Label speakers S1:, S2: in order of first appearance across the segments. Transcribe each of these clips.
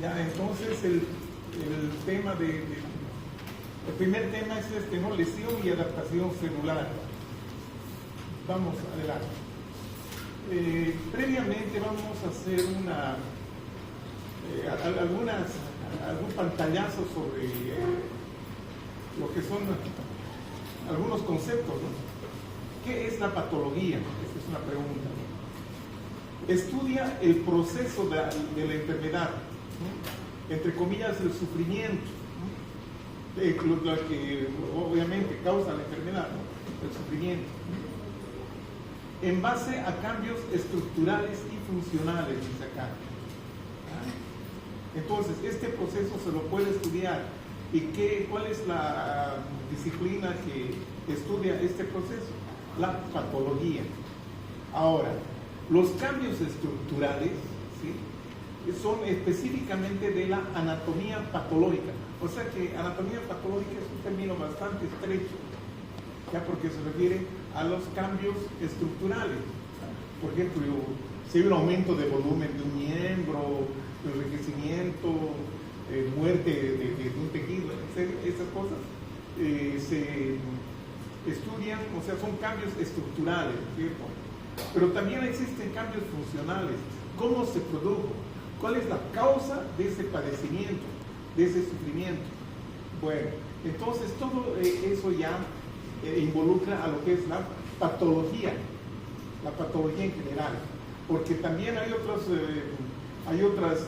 S1: Ya, entonces el tema el primer tema es ¿no? Lesión y adaptación celular. Vamos adelante. Previamente vamos a hacer algún pantallazo sobre lo que son algunos conceptos, ¿no? ¿Qué es la patología? Esta es una pregunta, ¿no? Estudia el proceso de la enfermedad, ¿no? Entre comillas, el sufrimiento, ¿no? Lo que obviamente causa la enfermedad, ¿no? El sufrimiento, ¿no? En base a cambios estructurales y funcionales, dice acá. Entonces, este proceso se lo puede estudiar. ¿Y cuál es la disciplina que estudia este proceso? La patología. Ahora, los cambios estructurales, ¿sí? Son específicamente de la anatomía patológica. O sea que anatomía patológica es un término bastante estrecho, ya porque se refiere a los cambios estructurales. Por ejemplo, si hay un aumento de volumen de un miembro, envejecimiento, muerte de un tejido, esas cosas se estudian, o sea, son cambios estructurales, ¿cierto? Pero también existen cambios funcionales. ¿Cómo se produjo? ¿Cuál es la causa de ese padecimiento, de ese sufrimiento? Bueno, entonces todo eso ya involucra a lo que es la patología en general, porque también hay otras,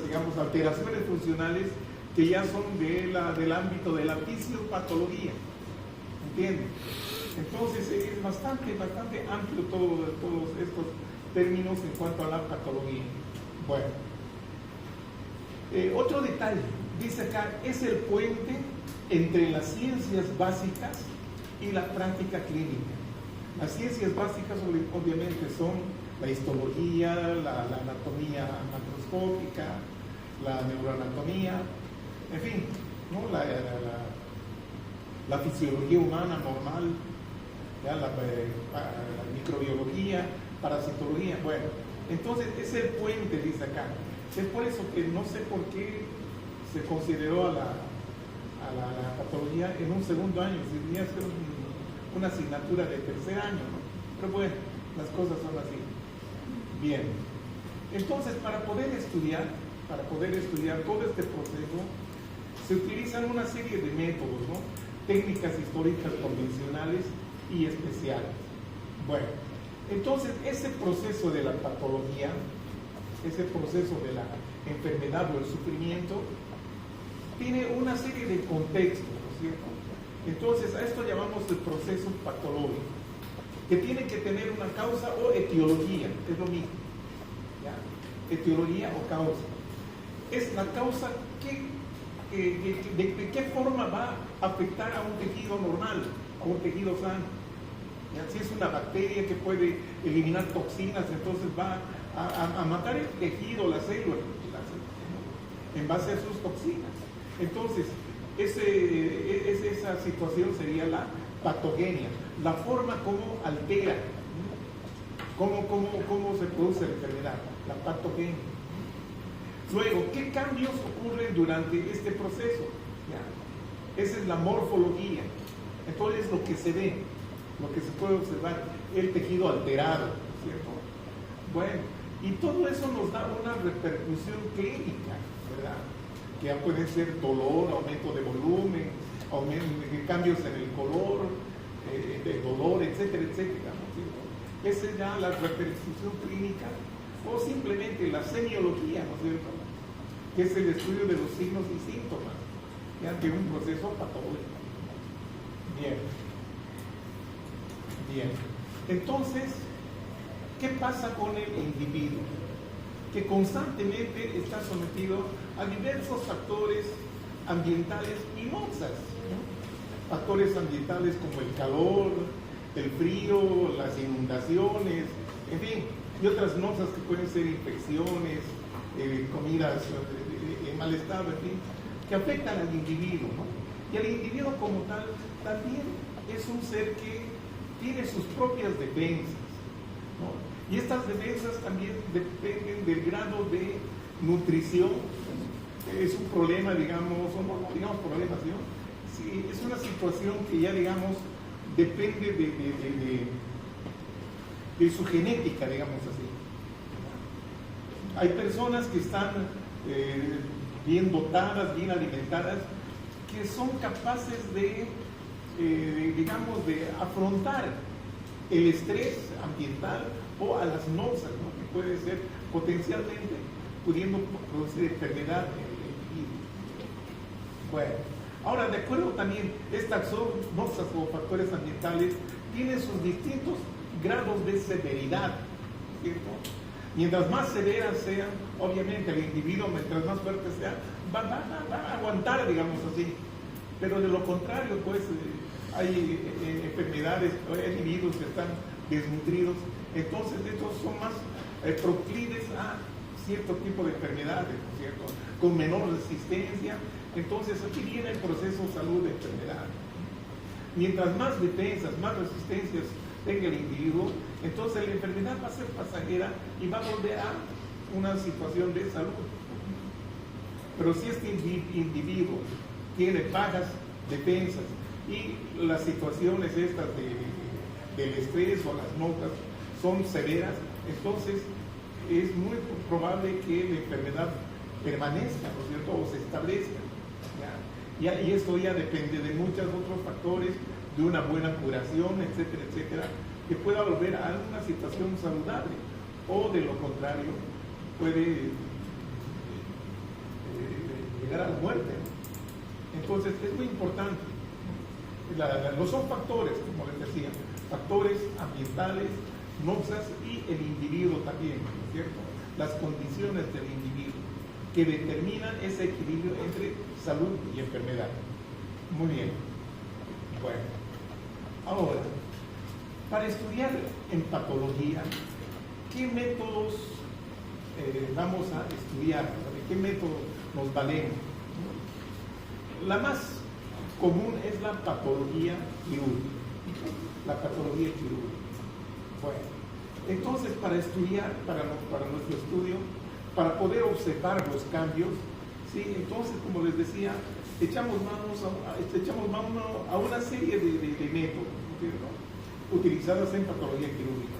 S1: digamos, alteraciones funcionales que ya son del ámbito de la fisiopatología, ¿entienden? Entonces es bastante amplio todos estos términos en cuanto a la patología. Bueno, otro detalle, dice acá, es el puente entre las ciencias básicas y la práctica clínica. Las ciencias básicas obviamente son la histología, la anatomía macroscópica, la neuroanatomía, en fin, ¿no? La fisiología humana normal, ¿ya? La microbiología, parasitología. Bueno, entonces es el puente, dice acá. Es por eso que no sé por qué se consideró a la patología en un segundo año, debería ser una asignatura de tercer año, ¿no? Pero bueno, las cosas son así. Bien, entonces para poder estudiar todo este proceso se utilizan una serie de métodos, ¿no? Técnicas históricas convencionales y especiales. Bueno, entonces ese proceso de la patología, ese proceso de la enfermedad o el sufrimiento, tiene una serie de contextos, ¿no es cierto? Entonces a esto llamamos el proceso patológico, que tiene que tener una causa o etiología, es lo mismo, ¿ya? Etiología o causa. Es la causa de qué forma va a afectar a un tejido normal, a un tejido sano. ¿Ya? Si es una bacteria que puede eliminar toxinas, entonces va a matar el tejido, las células, ¿no? En base a sus toxinas. Entonces, esa situación sería la patogenia, la forma como altera, cómo se produce la enfermedad, la patogenia. Luego, ¿qué cambios ocurren durante este proceso? ¿Ya? Esa es la morfología. Entonces, lo que se ve, lo que se puede observar, el tejido alterado, ¿cierto? Bueno, y todo eso nos da una repercusión clínica, ¿verdad? Que ya puede ser dolor, aumento de volumen, cambios en el color, de dolor, etcétera, etcétera, ¿no? ¿Cierto? Esa es ya la repercusión clínica, o simplemente la semiología, ¿no es cierto? Que es el estudio de los signos y síntomas, ¿ya? De un proceso patológico. Bien. Entonces, ¿qué pasa con el individuo? Que constantemente está sometido a diversos factores ambientales y nozas, ¿no? Factores ambientales como el calor, el frío, las inundaciones, en fin, y otras nozas que pueden ser infecciones, comidas en mal estado, en fin, que afectan al individuo, ¿no? Y el individuo como tal también es un ser que tiene sus propias defensas, ¿no? Y estas defensas también dependen del grado de nutrición, es un problema, digamos, o no digamos problemas, ¿no? Sí, es una situación que ya, digamos, depende de su genética, digamos así. Hay personas que están bien dotadas, bien alimentadas, que son capaces digamos, de afrontar el estrés ambiental o a las náuseas, ¿no? Que puede ser potencialmente pudiendo producir enfermedad en el individuo. Bueno, ahora, de acuerdo también, estas náuseas o factores ambientales tienen sus distintos grados de severidad, ¿cierto? Mientras más severas sean, obviamente el individuo, mientras más fuerte sea, va a aguantar, digamos así. Pero de lo contrario, pues, hay enfermedades, hay individuos que están desnutridos, entonces estos son más proclives a cierto tipo de enfermedades, ¿no es cierto? Con menor resistencia. Entonces aquí viene el proceso salud de enfermedad. Mientras más defensas, más resistencias tenga el individuo, entonces la enfermedad va a ser pasajera y va a volver a una situación de salud. Pero si este individuo tiene bajas defensas y las situaciones estas del estrés o las notas son severas, entonces es muy probable que la enfermedad permanezca, ¿no es cierto?, o se establezca. ¿Ya? Y esto ya depende de muchos otros factores, de una buena curación, etcétera, etcétera, que pueda volver a una situación saludable, o de lo contrario, puede llegar a la muerte. Entonces, es muy importante. No son factores, como les decía, factores ambientales, náuseas y el individuo también, ¿no es cierto? Las condiciones del individuo que determinan ese equilibrio entre salud y enfermedad. Muy bien. Bueno, ahora, para estudiar en patología, ¿qué métodos vamos a estudiar? ¿De qué método nos valemos? La más común es la patología quirúrgica. La patología quirúrgica. Bueno, entonces para estudiar, para nuestro estudio, para poder observar los cambios, ¿sí? Entonces, como les decía, echamos mano a una serie de métodos, ¿no?, utilizados en patología quirúrgica.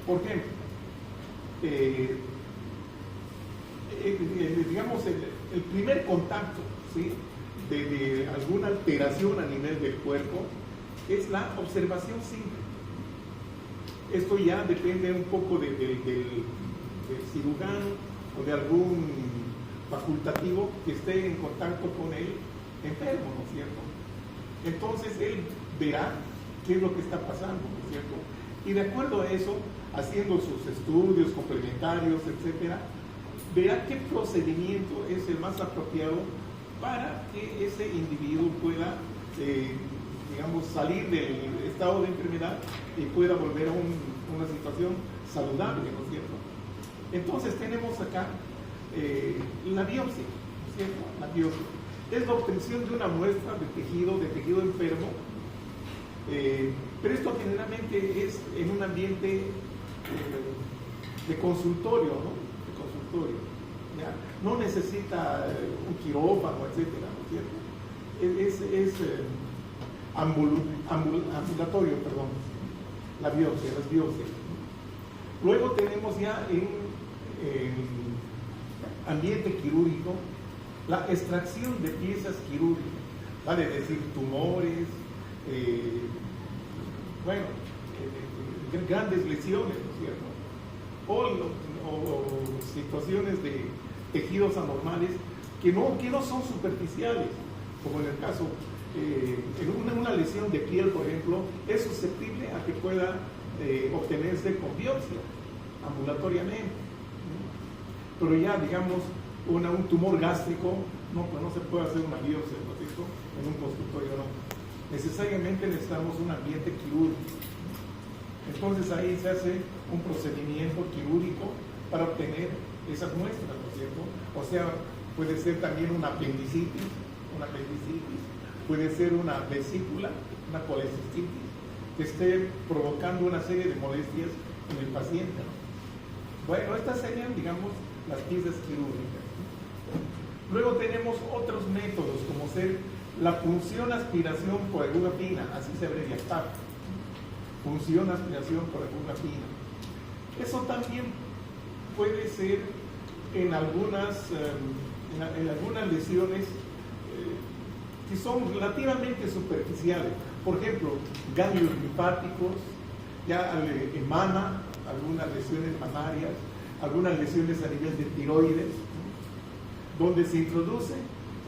S1: Por ejemplo, digamos, el primer contacto, ¿sí?, de alguna alteración a nivel del cuerpo es la observación simple. Esto ya depende un poco del cirujano o de algún facultativo que esté en contacto con el enfermo, ¿no es cierto? Entonces él verá qué es lo que está pasando, ¿no es cierto? Y de acuerdo a eso, haciendo sus estudios complementarios, etcétera, verá qué procedimiento es el más apropiado para que ese individuo pueda, digamos, salir del estado de enfermedad y pueda volver a una situación saludable, ¿no es cierto? Entonces tenemos acá la biopsia, ¿no es cierto? La biopsia es la obtención de una muestra de tejido enfermo, pero esto generalmente es en un ambiente de consultorio, ¿no? De consultorio, ¿ya? No necesita un quirófano, etcétera, ¿no es cierto? Es ambulatorio, perdón, las biopsias. Luego tenemos ya en ambiente quirúrgico la extracción de piezas quirúrgicas, vale decir, tumores, grandes lesiones, ¿no es cierto? O situaciones de tejidos anormales que no son superficiales, como en el caso, en una lesión de piel, por ejemplo, es susceptible a que pueda obtenerse con biopsia, ambulatoriamente. Pero ya, digamos, un tumor gástrico, pues no se puede hacer una biopsia, ¿no es cierto?, en un consultorio, no. Necesariamente necesitamos un ambiente quirúrgico. Entonces ahí se hace un procedimiento quirúrgico para obtener esas muestras, ¿no es cierto? O sea, puede ser también una apendicitis, puede ser una vesícula, una colecistitis, que esté provocando una serie de molestias en el paciente, ¿no? Bueno, estas serían, digamos, las piezas quirúrgicas. Luego tenemos otros métodos, como ser la punción aspiración por aguja fina, así se abrevia PAP. Punción aspiración por aguja fina. Eso también puede ser en algunas lesiones que son relativamente superficiales. Por ejemplo, ganglios linfáticos, ya mama, algunas lesiones mamarias, algunas lesiones a nivel de tiroides, donde se introduce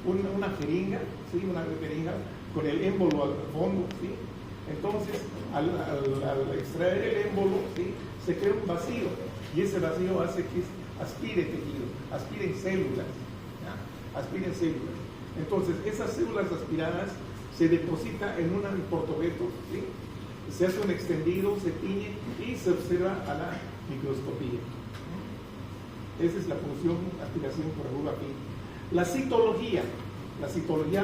S1: una jeringa, ¿sí? Una jeringa con el émbolo al fondo, ¿sí? Entonces, al extraer el émbolo, ¿sí? Se crea un vacío, y ese vacío hace que aspire tejido, aspiren células, ¿ya? Aspiren células. Entonces, esas células aspiradas se deposita en un portobeto, ¿sí? Se hace un extendido, se tiñe y se observa a la microscopía. Esa es la función aspiración por aguja fina. La citología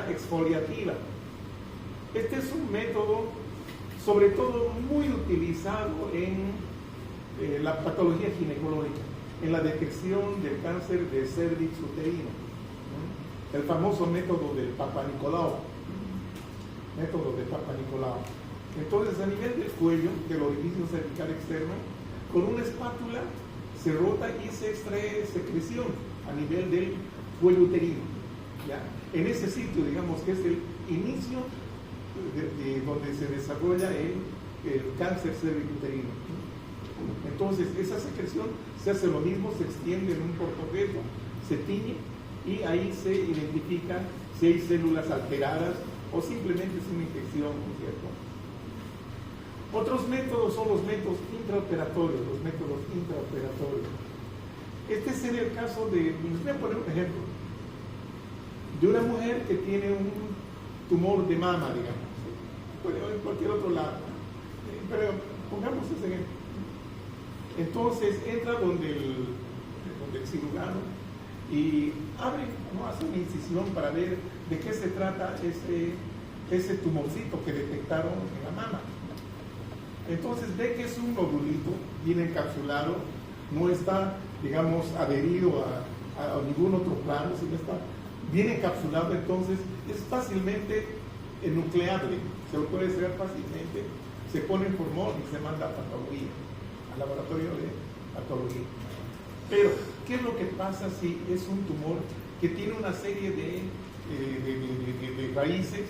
S1: exfoliativa. Este es un método, sobre todo, muy utilizado en la patología ginecológica, en la detección del cáncer de cervix uterino. El famoso método del Papa Nicolau. Entonces, a nivel del cuello, del orificio cervical externo, con una espátula se rota y se extrae secreción a nivel del cuello uterino, ¿ya? En ese sitio, digamos que es el inicio de donde se desarrolla el cáncer cervicuterino. Entonces, esa secreción se hace lo mismo, se extiende en un portobeto, se tiñe y ahí se identifica si hay células alteradas o simplemente es una infección, ¿no es cierto? Otros métodos son los métodos intraoperatorios, Este es en el caso de, les voy a poner un ejemplo, de una mujer que tiene un tumor de mama, digamos, puede haber en cualquier otro lado, pero pongamos ese ejemplo. Entonces entra donde el cirujano y abre, ¿no? Hace una incisión para ver de qué se trata ese tumorcito que detectaron en la mama. Entonces ve que es un nodulito bien encapsulado, no está, digamos, adherido a ningún otro plano, sino está bien encapsulado, entonces es fácilmente enucleable, se lo puede extraer fácilmente, se pone en formol y se manda a patología, al laboratorio de patología. Pero, ¿qué es lo que pasa si es un tumor que tiene una serie de raíces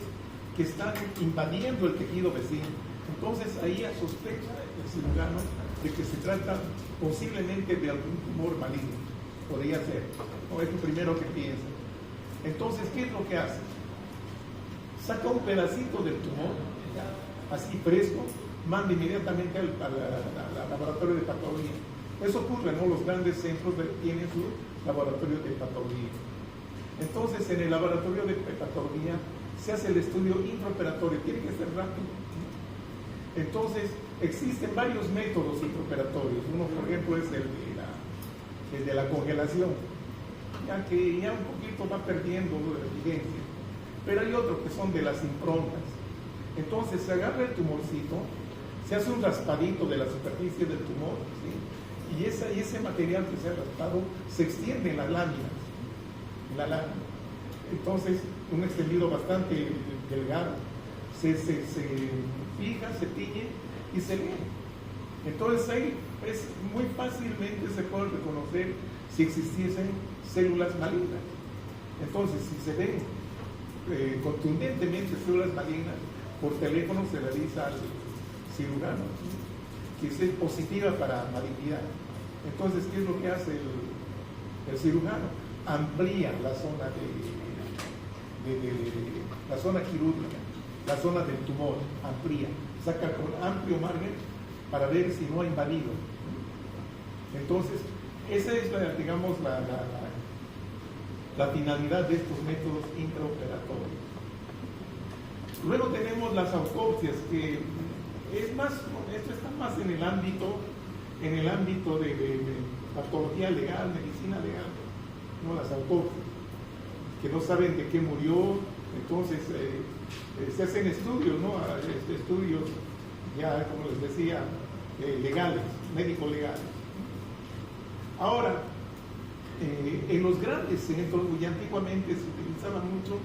S1: que están invadiendo el tejido vecino? Entonces ahí sospecha el cirujano de que se trata posiblemente de algún tumor maligno, podría ser, ¿no? Es lo primero que piensa. Entonces, ¿qué es lo que hace? Saca un pedacito del tumor, así fresco, manda inmediatamente al laboratorio de patología. Eso ocurre, ¿no? Los grandes centros tienen su laboratorio de patología. Entonces, en el laboratorio de patología se hace el estudio intraoperatorio, tiene que ser rápido. Entonces, existen varios métodos intraoperatorios. Uno, por ejemplo, es el de la congelación, ya que ya un poquito va perdiendo la vigencia. Pero hay otros que son de las improntas. Entonces, se agarra el tumorcito, se hace un raspadito de la superficie del tumor, ¿sí? Y ese material que se ha raspado se extiende en las láminas. Entonces, un extendido bastante delgado. Se fija, se tiñe y se lee. Entonces ahí muy fácilmente se puede reconocer si existiesen células malignas. Entonces, si se ven contundentemente células malignas, por teléfono se realiza al cirujano, que es positiva para malignidad. Entonces, ¿qué es lo que hace el cirujano? Amplía la zona la zona quirúrgica, la zona del tumor, amplía, saca con amplio margen para ver si no ha invadido. Entonces, esa es la finalidad de estos métodos intraoperatorios. Luego tenemos las autopsias, que es más, esto está más en el ámbito de patología legal, medicina legal, ¿no? Las autopsias, que no saben de qué murió, entonces se hacen estudios, ¿no? Estudios ya, como les decía, legales, médico-legales. Ahora, En los grandes centros, ya antiguamente se utilizaba mucho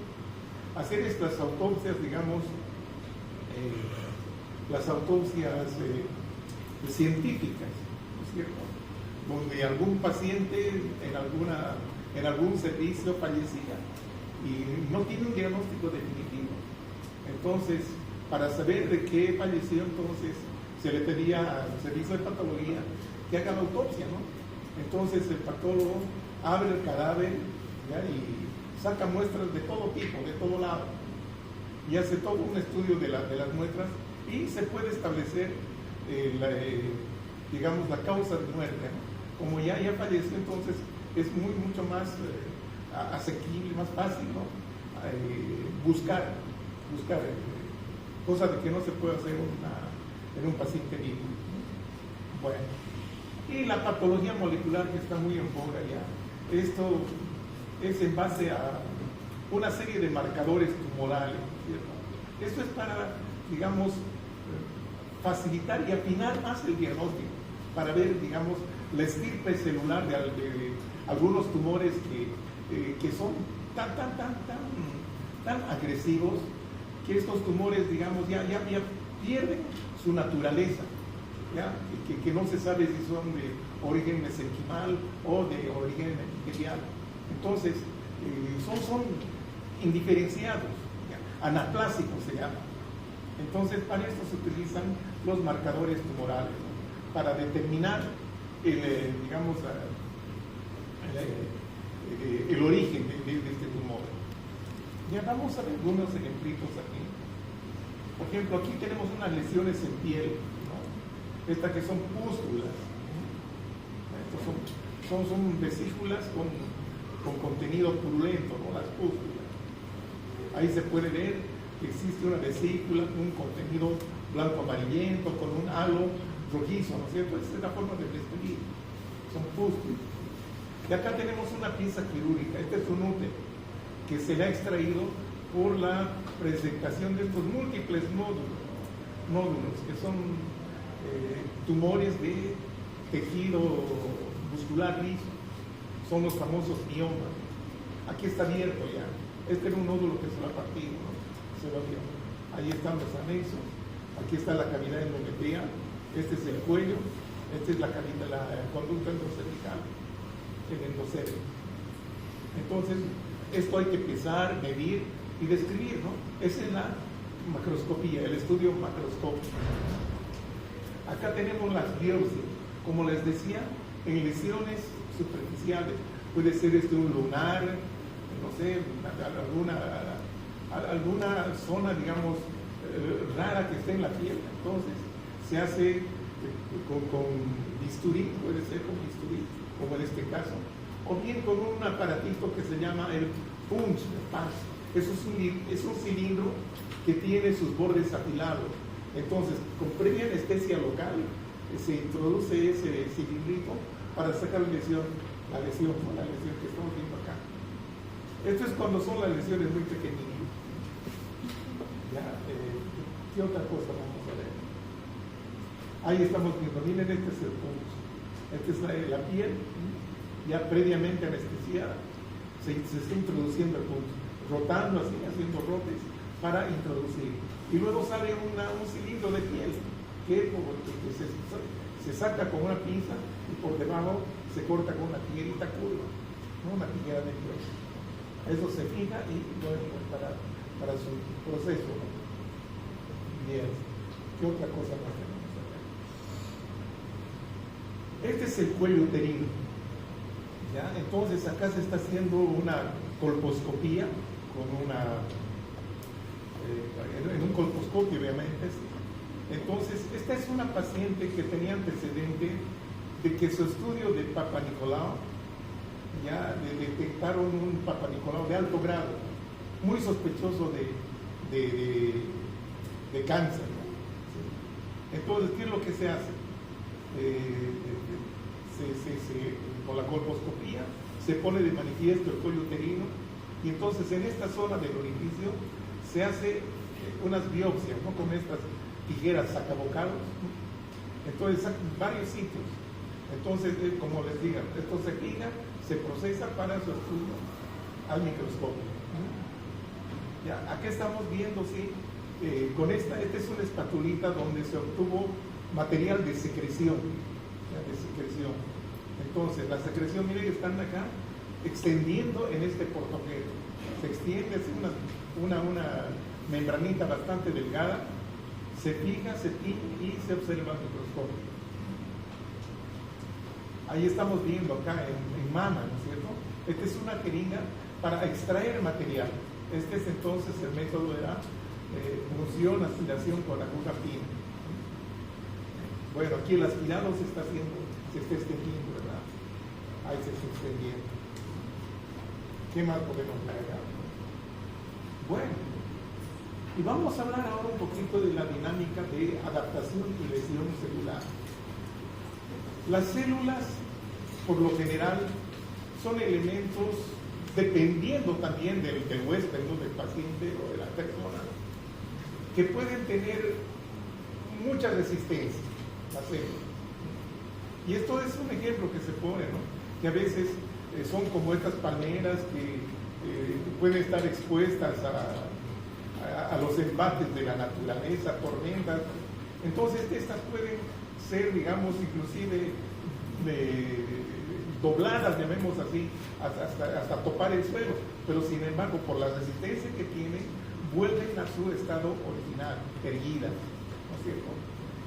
S1: hacer estas autopsias, digamos, las autopsias científicas, ¿no es cierto? Donde algún paciente en algún servicio fallecía y no tiene un diagnóstico definitivo. Entonces, para saber de qué falleció, entonces se le pedía al servicio de patología que haga la autopsia, ¿no? Entonces el patólogo abre el cadáver, ¿ya? Y saca muestras de todo tipo, de todo lado, y hace todo un estudio de las muestras y se puede establecer digamos, la causa de muerte, ¿no? Como ya falleció, entonces es mucho más asequible, más fácil, ¿no? Buscar cosa de que no se puede hacer en un paciente vivo. Bueno, y la patología molecular, que está muy en boga ya. Esto es en base a una serie de marcadores tumorales, ¿cierto? Esto es para, digamos, facilitar y afinar más el diagnóstico, para ver, digamos, la estirpe celular de algunos tumores que son tan agresivos, que estos tumores, digamos, ya pierden su naturaleza, ¿ya? Que no se sabe si son de origen mesenquimal o de origen epitelial. Entonces, son indiferenciados, ¿ya? Anaplásicos se llama. Entonces, para esto se utilizan los marcadores tumorales, ¿no? Para determinar digamos, el origen de este tumor. Ya vamos a ver algunos ejemplitos aquí. Por ejemplo, aquí tenemos unas lesiones en piel, ¿no? Estas que son pústulas. Estos son vesículas con contenido purulento, ¿no? Las pústulas. Ahí se puede ver que existe una vesícula con un contenido blanco amarillento, con un halo rojizo, ¿no es cierto? Esa es la forma de describir. Son pústulas. Y acá tenemos una pieza quirúrgica. Este es un útero que se le ha extraído por la presentación de estos múltiples nódulos que son tumores de tejido muscular liso. Son los famosos miomas. Aquí está abierto ya. Este era un nódulo que se lo ha partido, ¿no? Se lo abrió. Ahí están los anexos. Aquí está la cavidad endometrial. Este es el cuello. Esta es la conducta endocervical, el endocervix. Entonces, esto hay que pesar, medir y describir, ¿no? Esa es la macroscopía, el estudio macroscópico. Acá tenemos las biopsias, como les decía, en lesiones superficiales. Puede ser un lunar, no sé, alguna zona, digamos, rara que esté en la piel. Entonces, se hace con bisturí, puede ser con bisturí, como en este caso, o bien con un aparatito que se llama el punch, Eso es un cilindro que tiene sus bordes afilados. Entonces, con previa anestesia local, se introduce ese cilindrito para sacar la lesión que estamos viendo acá. Esto es cuando son las lesiones muy pequeñitas. ¿Qué otra cosa vamos a ver? Ahí estamos viendo, miren, este es el punch. Esta es la piel, ya previamente anestesiada. Se está introduciendo el punch, rotando así, haciendo rotes para introducir. Y luego sale un cilindro de piel que se saca con una pinza y por debajo se corta con una tijerita curva, ¿no? Una tijera de piel. Eso se fija y luego para su proceso, ¿no? Bien. ¿Qué otra cosa más tenemos acá? Este es el cuello uterino. ¿Ya? Entonces acá se está haciendo una colposcopía en un colposcopio, obviamente. Entonces, esta es una paciente que tenía antecedente de que su estudio de Papa Nicolau, ya le detectaron un Papa Nicolau de alto grado, muy sospechoso de cáncer, ¿no? Entonces, ¿qué es lo que se hace? Con la colposcopía se pone de manifiesto el cuello uterino y entonces en esta zona del orificio se hace unas biopsias, ¿no? Con estas tijeras sacabocados, ¿no? Entonces sacan varios sitios. Entonces, como les digo, esto se fija, se procesa para su estudio al microscopio. Ya, acá estamos viendo, sí, con esta es una espatulita donde se obtuvo material de secreción, ya, de secreción. Entonces, la secreción, miren, están acá extendiendo en este portaobjeto. Se extiende así una membranita bastante delgada, se fija, se tiñe y se observa al microscopio. Ahí estamos viendo acá en mama, ¿no es cierto? Esta es una jeringa para extraer material. Este es entonces el método de la punción, aspiración con aguja fina. Bueno, aquí el aspirado se está extendiendo, ¿verdad? Ahí se está extendiendo. ¿Qué más podemos agregar? Bueno, y vamos a hablar ahora un poquito de la dinámica de adaptación y lesión celular. Las células, por lo general, son elementos, dependiendo también del huésped, ¿no?, del paciente o de la persona, que pueden tener mucha resistencia, las células. Y esto es un ejemplo que se pone, ¿no?, que a veces son como estas palmeras que pueden estar expuestas a los embates de la naturaleza, tormentas. Entonces estas pueden ser, digamos, inclusive dobladas, llamemos así, hasta topar el suelo, pero sin embargo, por la resistencia que tienen, vuelven a su estado original, erguidas, ¿no es cierto?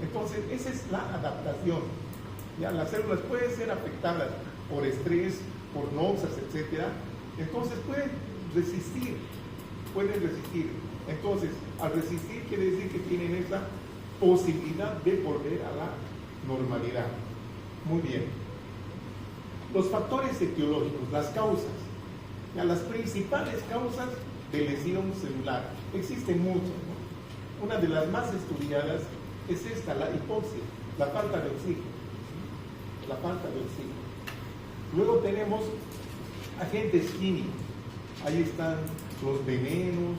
S1: Entonces, esa es la adaptación. Ya, las células pueden ser afectadas por estrés, por noxas, etc. Entonces, pueden resistir. Entonces, al resistir quiere decir que tienen esa posibilidad de volver a la normalidad. Muy bien. Los factores etiológicos, las causas. Ya, las principales causas de lesión celular. Existen muchas, ¿no? Una de las más estudiadas es esta, la hipoxia, la falta de oxígeno. La falta de oxígeno. Luego tenemos agentes químicos. Ahí están los venenos,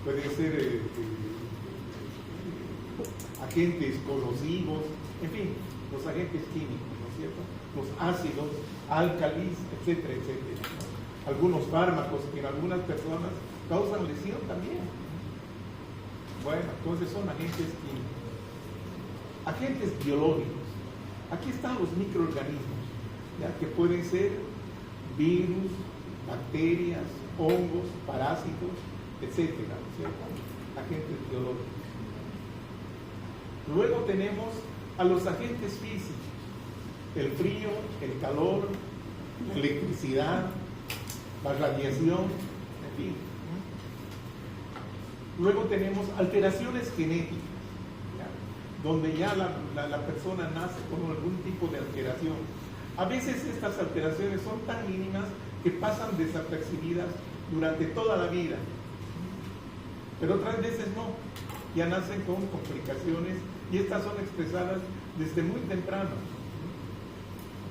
S1: pueden ser agentes corrosivos, en fin, los agentes químicos, ¿no es cierto? Los ácidos, álcalis, etcétera, etcétera, ¿no? Algunos fármacos que en algunas personas causan lesión también. Bueno, entonces son agentes químicos. Agentes biológicos. Aquí están los microorganismos, ¿ya?, que pueden ser virus, bacterias, hongos, parásitos, etcétera, ¿no es cierto? Agentes biológicos. Luego tenemos a los agentes físicos, el frío, el calor, la electricidad, la radiación, en fin. Luego tenemos alteraciones genéticas, ¿ya?, donde ya la persona nace con algún tipo de alteración. A veces estas alteraciones son tan mínimas que pasan desapercibidas durante toda la vida, pero otras veces no, ya nacen con complicaciones y estas son expresadas desde muy temprano.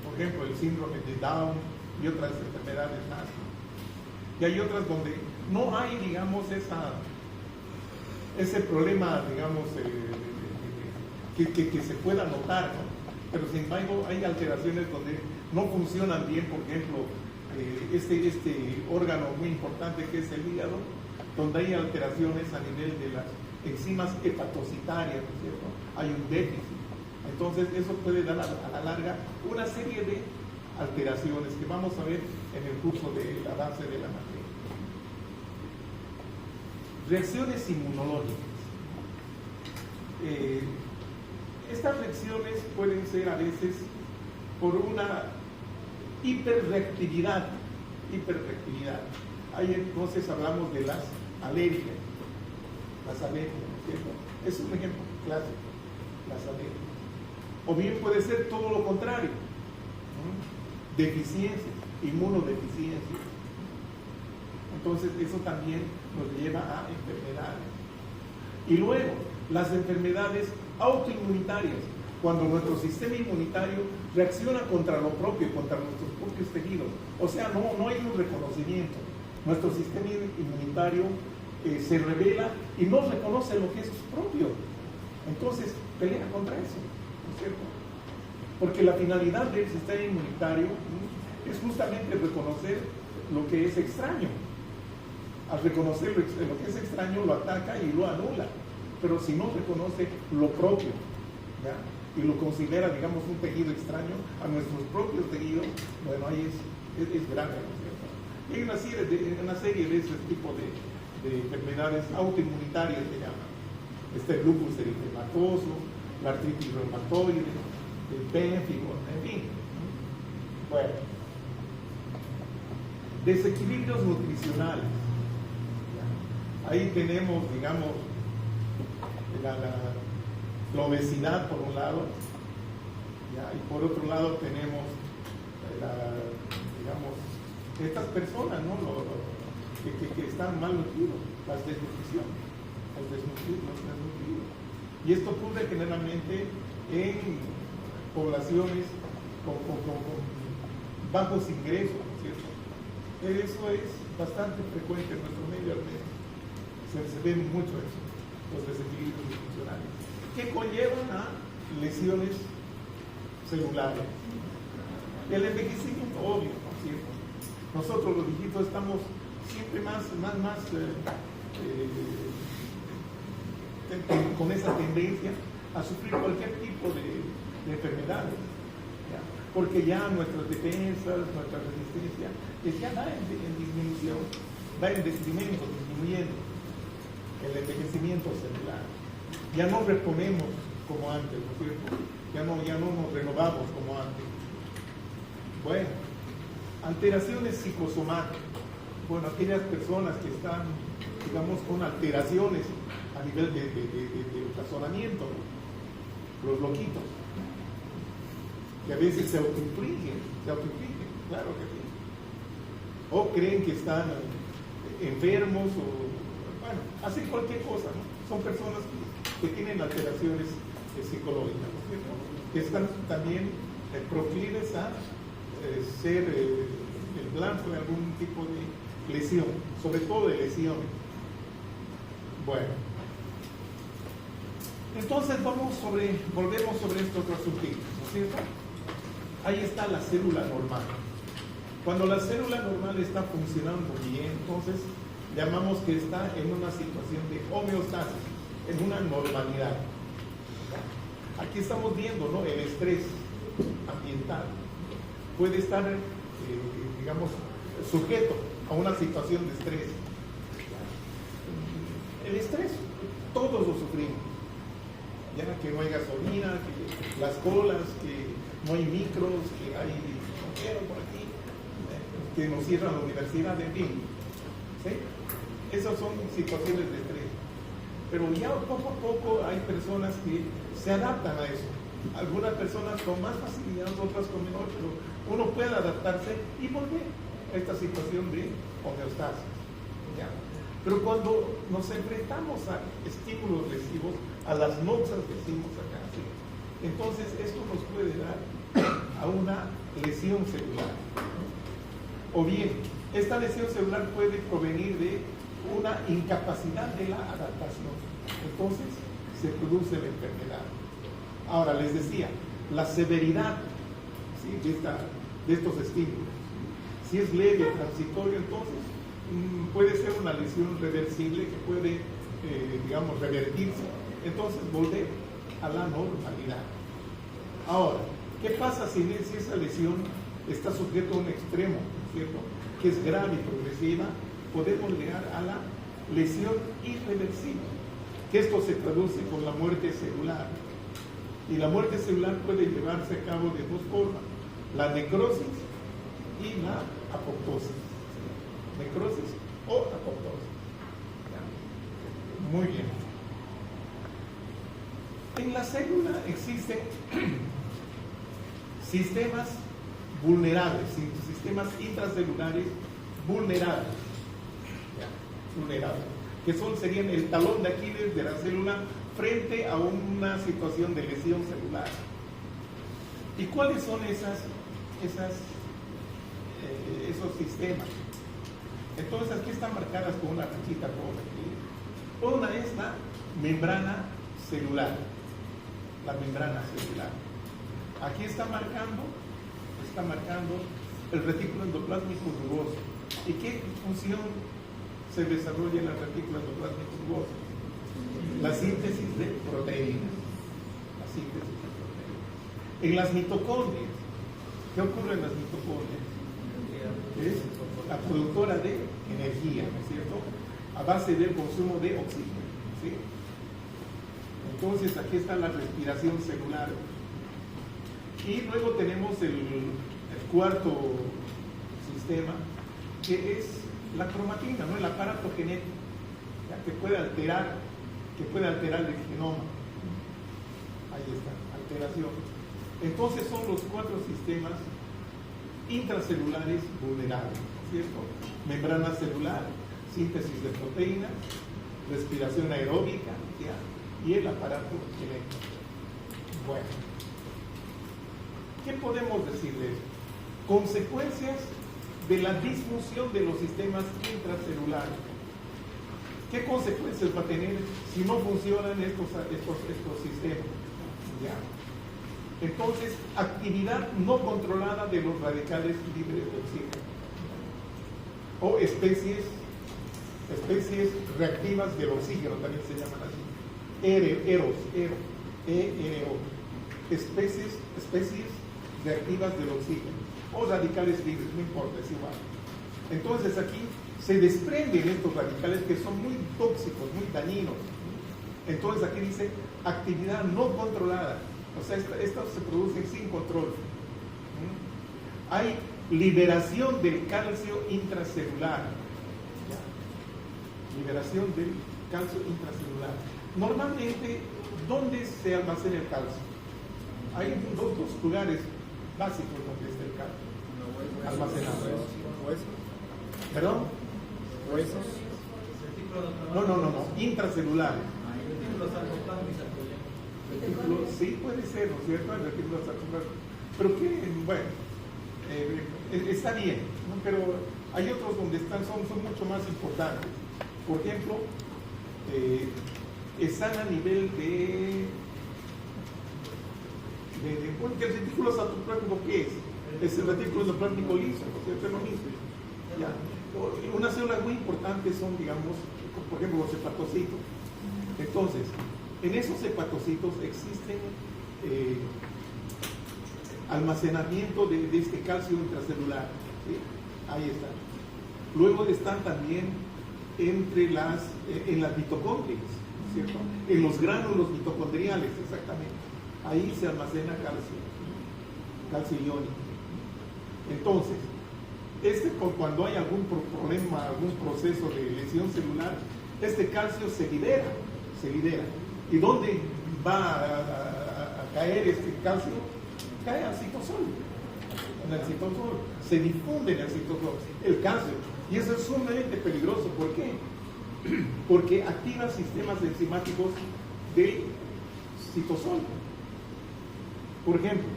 S1: Por ejemplo, el síndrome de Down y otras enfermedades más. Y hay otras donde no hay, digamos, ese problema, digamos, que se pueda notar, ¿no? Pero sin embargo hay alteraciones donde no funcionan bien, por ejemplo, este órgano muy importante que es el hígado, donde hay alteraciones a nivel de las enzimas hepatocitarias, ¿no es cierto? Hay un déficit. Entonces eso puede dar a la larga una serie de alteraciones que vamos a ver en el curso del avance de la materia. Reacciones inmunológicas. Estas reacciones pueden ser a veces por una hiperreactividad. Ahí entonces hablamos de las alergias. Las alergias, ¿no es cierto? Es un ejemplo clásico, las alergias. O bien puede ser todo lo contrario, ¿no? Deficiencias, inmunodeficiencias. Entonces eso también nos lleva a enfermedades. Y luego, las enfermedades autoinmunitarias, cuando nuestro sistema inmunitario reacciona contra lo propio, contra nuestros propios tejidos. O sea, no hay un reconocimiento. Nuestro sistema inmunitario se revela y no reconoce lo que es propio. Entonces, pelea contra eso, ¿no es cierto? Porque la finalidad del sistema inmunitario es justamente reconocer lo que es extraño. Al reconocer lo que es extraño, lo ataca y lo anula. Pero si no reconoce lo propio, ¿ya? Y lo considera, digamos, un tejido extraño a nuestros propios tejidos, bueno, ahí es grave, ¿no es cierto? Y hay una serie de ese tipo de enfermedades autoinmunitarias que llaman. Está el lupus eritematoso, la artritis reumatoide, el pénfigo, en fin. Bueno, desequilibrios nutricionales. Ahí tenemos, digamos, la obesidad por un lado, ¿ya? Y por otro lado tenemos, digamos, estas personas, ¿no? que están mal nutridos, las desnutrición, los desnutridos. Y esto ocurre generalmente en poblaciones con bajos ingresos, ¿no es cierto? Eso es bastante frecuente en nuestro medio al menos. Se ve mucho eso, los desequilibrios nutricionales, que conllevan a lesiones celulares. El envejecimiento, obvio, ¿no es cierto? Nosotros los viejitos estamos siempre más con esa tendencia a sufrir cualquier tipo de enfermedades, ¿ya? Porque ya nuestras defensas, nuestra resistencia, ya va en disminución, va en detrimento, disminuyendo. El envejecimiento celular. Ya no reponemos como antes, ¿no es cierto? Ya no nos renovamos como antes. Bueno, alteraciones psicosomáticas. Bueno, aquellas personas que están, digamos, con alteraciones a nivel de razonamiento, ¿no? Los loquitos, que a veces se autoinfligen, claro que sí. O creen que están enfermos o bueno, hacen cualquier cosa, ¿no? Son personas que tienen alteraciones psicológicas, ¿no es cierto? Que están también proclives a ser el blanco de algún tipo de lesión, sobre todo de lesiones. Bueno, entonces volvemos sobre estos otros asuntos, ¿no es cierto? Ahí está la célula normal. Cuando la célula normal está funcionando bien, entonces llamamos que está en una situación de homeostasis, en una normalidad. Aquí estamos viendo, ¿no? El estrés ambiental puede estar, digamos, sujeto a una situación de estrés. El estrés, todos lo sufrimos. Ya que no hay gasolina, que las colas, que no hay micros, que hay dinero por aquí, que nos cierran la universidad, en fin. ¿Sí? Esas son situaciones de estrés. Pero ya poco a poco hay personas que se adaptan a eso. Algunas personas con más facilidad, otras con menor, pero uno puede adaptarse y volver a esta situación de homeostasis. ¿Ya? Pero cuando nos enfrentamos a estímulos lesivos, a las noxas que decimos acá, ¿sí? Entonces esto nos puede dar a una lesión celular. O bien, esta lesión celular puede provenir de una incapacidad de la adaptación. Entonces se produce la enfermedad. Ahora les decía, la severidad, ¿sí? de estos estímulos. Si es leve o transitorio, entonces puede ser una lesión reversible que puede, digamos, revertirse. Entonces volver a la normalidad. Ahora, ¿qué pasa si esa lesión está sujeta a un extremo, ¿cierto? Que es grave y progresiva? Podemos llegar a la lesión irreversible, que esto se traduce con la muerte celular. Y la muerte celular puede llevarse a cabo de dos formas: la necrosis y la apoptosis. Necrosis o apoptosis. Muy bien. En la célula existen sistemas vulnerables, sistemas intracelulares vulnerables, que serían el talón de Aquiles de la célula frente a una situación de lesión celular. ¿Y cuáles son esos sistemas? Entonces aquí están marcadas con una rayita roja. Una es la membrana celular. La membrana celular. Aquí está marcando el retículo endoplásmico rugoso. ¿Y qué función se desarrolla en el retículo endoplásmico rugoso? La síntesis de proteínas. La síntesis de proteínas. En las mitocondrias, ¿qué ocurre en las mitocondrias? Es la productora de energía, ¿no es cierto? A base del consumo de oxígeno, ¿sí? Entonces aquí está la respiración celular. Y luego tenemos el cuarto sistema, que es la cromatina, ¿no? El aparato genético, ¿ya? que puede alterar el genoma. Ahí está, alteración. Entonces son los cuatro sistemas intracelulares vulnerables, ¿cierto? Membrana celular, síntesis de proteínas, respiración aeróbica, ¿ya? Y el aparato genético. Bueno, ¿qué podemos decir de esto? Consecuencias de la disfunción de los sistemas intracelulares. ¿Qué consecuencias va a tener si no funcionan estos sistemas? ¿Ya? Entonces, actividad no controlada de los radicales libres de oxígeno. O especies reactivas del oxígeno, también se llaman así. ERO. Especies reactivas del oxígeno. O radicales libres, no importa, es igual. Entonces aquí se desprenden estos radicales que son muy tóxicos, muy dañinos. Entonces aquí dice actividad no controlada. O sea, estos se producen sin control. Hay liberación del calcio intracelular. ¿Ya? Liberación del calcio intracelular. Normalmente, ¿dónde se almacena el calcio? Hay dos lugares básicos donde está el calcio almacenado.
S2: ¿Huesos?
S1: ¿Perdón?
S2: ¿Huesos?
S1: No, intracelulares. Sí, puede ser, ¿no es cierto? El retículo sarcoplasmático. Pero que, bueno, está bien, ¿no? Pero hay otros donde son mucho más importantes. Por ejemplo, están a nivel bueno, que el retículo sarcoplasmático, ¿qué es? Es el retículo endoplasmático liso, ¿no es cierto? Es lo mismo. ¿Ya? Unas células muy importantes son, digamos, por ejemplo, los hepatocitos. Entonces, en esos hepatocitos existen almacenamiento de este calcio intracelular, ¿sí? Ahí está. Luego están también en las mitocondrias, ¿cierto? En los gránulos mitocondriales, exactamente. Ahí se almacena calcio iónico. Entonces, cuando hay algún problema, algún proceso de lesión celular, este calcio se libera. ¿Y dónde va a caer este calcio? Cae al citosol. En el citosol. Se difunde en el citosol el calcio. Y eso es sumamente peligroso. ¿Por qué? Porque activa sistemas enzimáticos del citosol. Por ejemplo,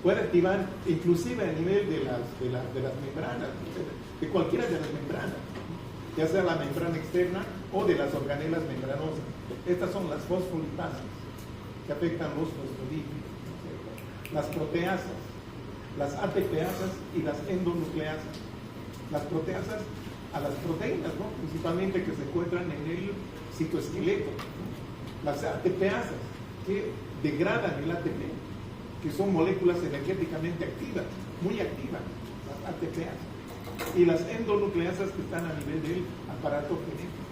S1: puede activar inclusive a nivel de las membranas, de cualquiera de las membranas, ya sea la membrana externa o de las organelas membranosas. Estas son las fosfolipasas que afectan los fosfolípidos, las proteasas, las ATPasas y las endonucleasas. Las proteasas a las proteínas, ¿no? Principalmente que se encuentran en el citoesqueleto. Las ATPasas que degradan el ATP, que son moléculas energéticamente activas, muy activas, las ATPasas. Y las endonucleasas que están a nivel del aparato genético.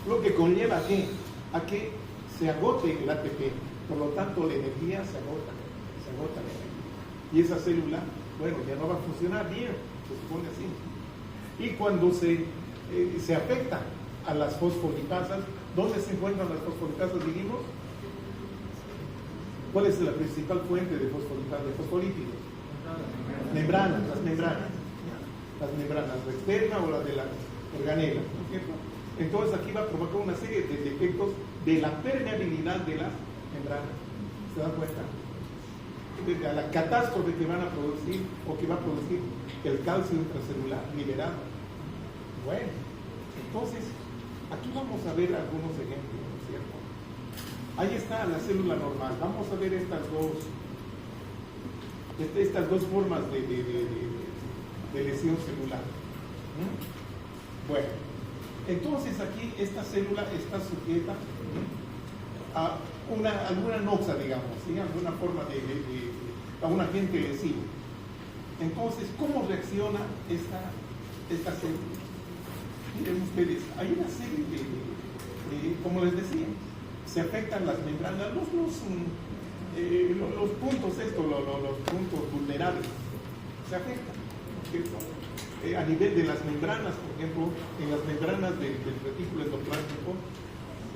S1: Lo que conlleva a que se agote el ATP, por lo tanto la energía se agota la energía. Y esa célula, bueno, ya no va a funcionar bien, se supone así. Y cuando se afecta a las fosfolipasas, ¿dónde se encuentran las fosfolipasas, dijimos? ¿Cuál es la principal fuente de fosfolípidos? Membranas, las membranas. Las membranas, la externa o la de las organelas, ¿no es cierto? Entonces aquí va a provocar una serie de defectos de la permeabilidad de las membranas. ¿Se dan cuenta? A la catástrofe que van a producir o que va a producir el calcio intracelular liberado. Bueno, entonces aquí vamos a ver algunos ejemplos, ¿no es cierto? Ahí está la célula normal. Vamos a ver estas dos formas de lesión celular. Bueno, entonces aquí esta célula está sujeta a alguna noxa, digamos, ¿sí? Alguna forma a un agente lesivo. Entonces, ¿cómo reacciona esta célula? Miren ustedes, hay una serie como les decía, se afectan las membranas, los puntos los puntos vulnerables se afectan, ¿cierto? A nivel de las membranas, por ejemplo, en las membranas del retículo endoplástico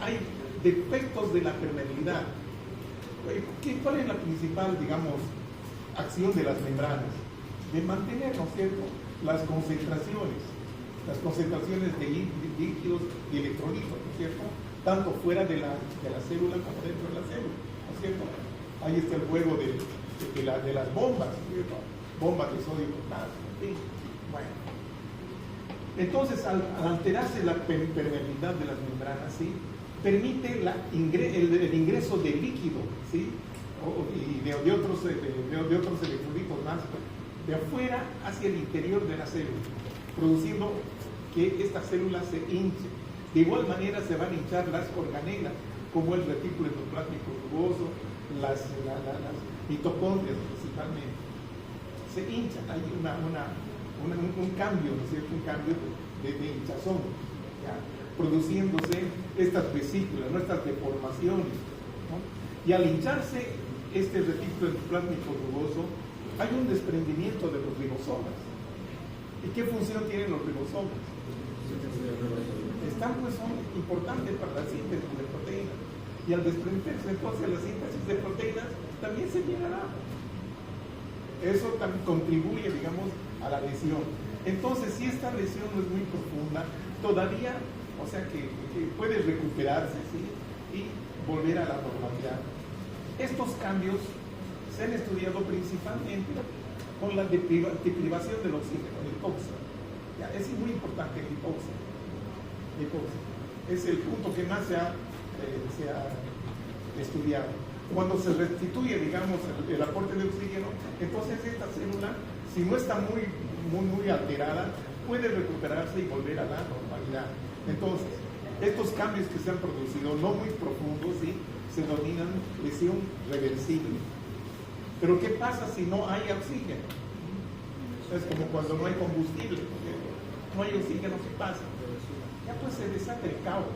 S1: hay defectos de la permeabilidad. ¿Cuál es la principal, digamos, acción de las membranas? De mantener, ¿no es cierto?, las concentraciones de líquidos y electrolitos, ¿no es cierto?, tanto fuera de la célula como dentro de la célula, ¿no es cierto? Ahí está el juego de las bombas, ¿no es cierto?, bombas de sodio y potasio, en fin. Bueno, entonces al alterarse la permeabilidad de las membranas, ¿sí?, permite el ingreso de líquido, ¿sí?, y de otros electrolitos más de afuera hacia el interior de la célula, produciendo que esta célula se hinche. De igual manera se van a hinchar las organelas, como el retículo endoplástico rugoso, las mitocondrias principalmente. Se hinchan, hay un cambio, ¿no es cierto?, un cambio de hinchazón, ¿ya?, produciéndose estas vesículas, estas deformaciones, ¿no? Y al hincharse este retículo endoplástico rugoso, hay un desprendimiento de los ribosomas. ¿Y qué función tienen los ribosomas? Son importantes para la síntesis de proteínas. Y al desprenderse entonces la síntesis de proteínas, también se llenará. Eso también contribuye, digamos, a la lesión. Entonces, si esta lesión no es muy profunda, todavía, o sea que puede recuperarse, ¿sí?, y volver a la normalidad. Estos cambios se han estudiado principalmente con la deprivación del oxígeno, la hipoxia. Ya, es muy importante la hipoxia. Es el punto que más se ha estudiado. Cuando se restituye, digamos, el aporte de oxígeno, entonces esta célula, si no está muy alterada, puede recuperarse y volver a la normalidad. Entonces, estos cambios que se han producido, no muy profundos, ¿sí?, se denominan lesión reversible. Pero ¿qué pasa si no hay oxígeno? Es como cuando no hay combustible, no hay oxígeno, ¿qué pasa? Ya pues se desata el caos,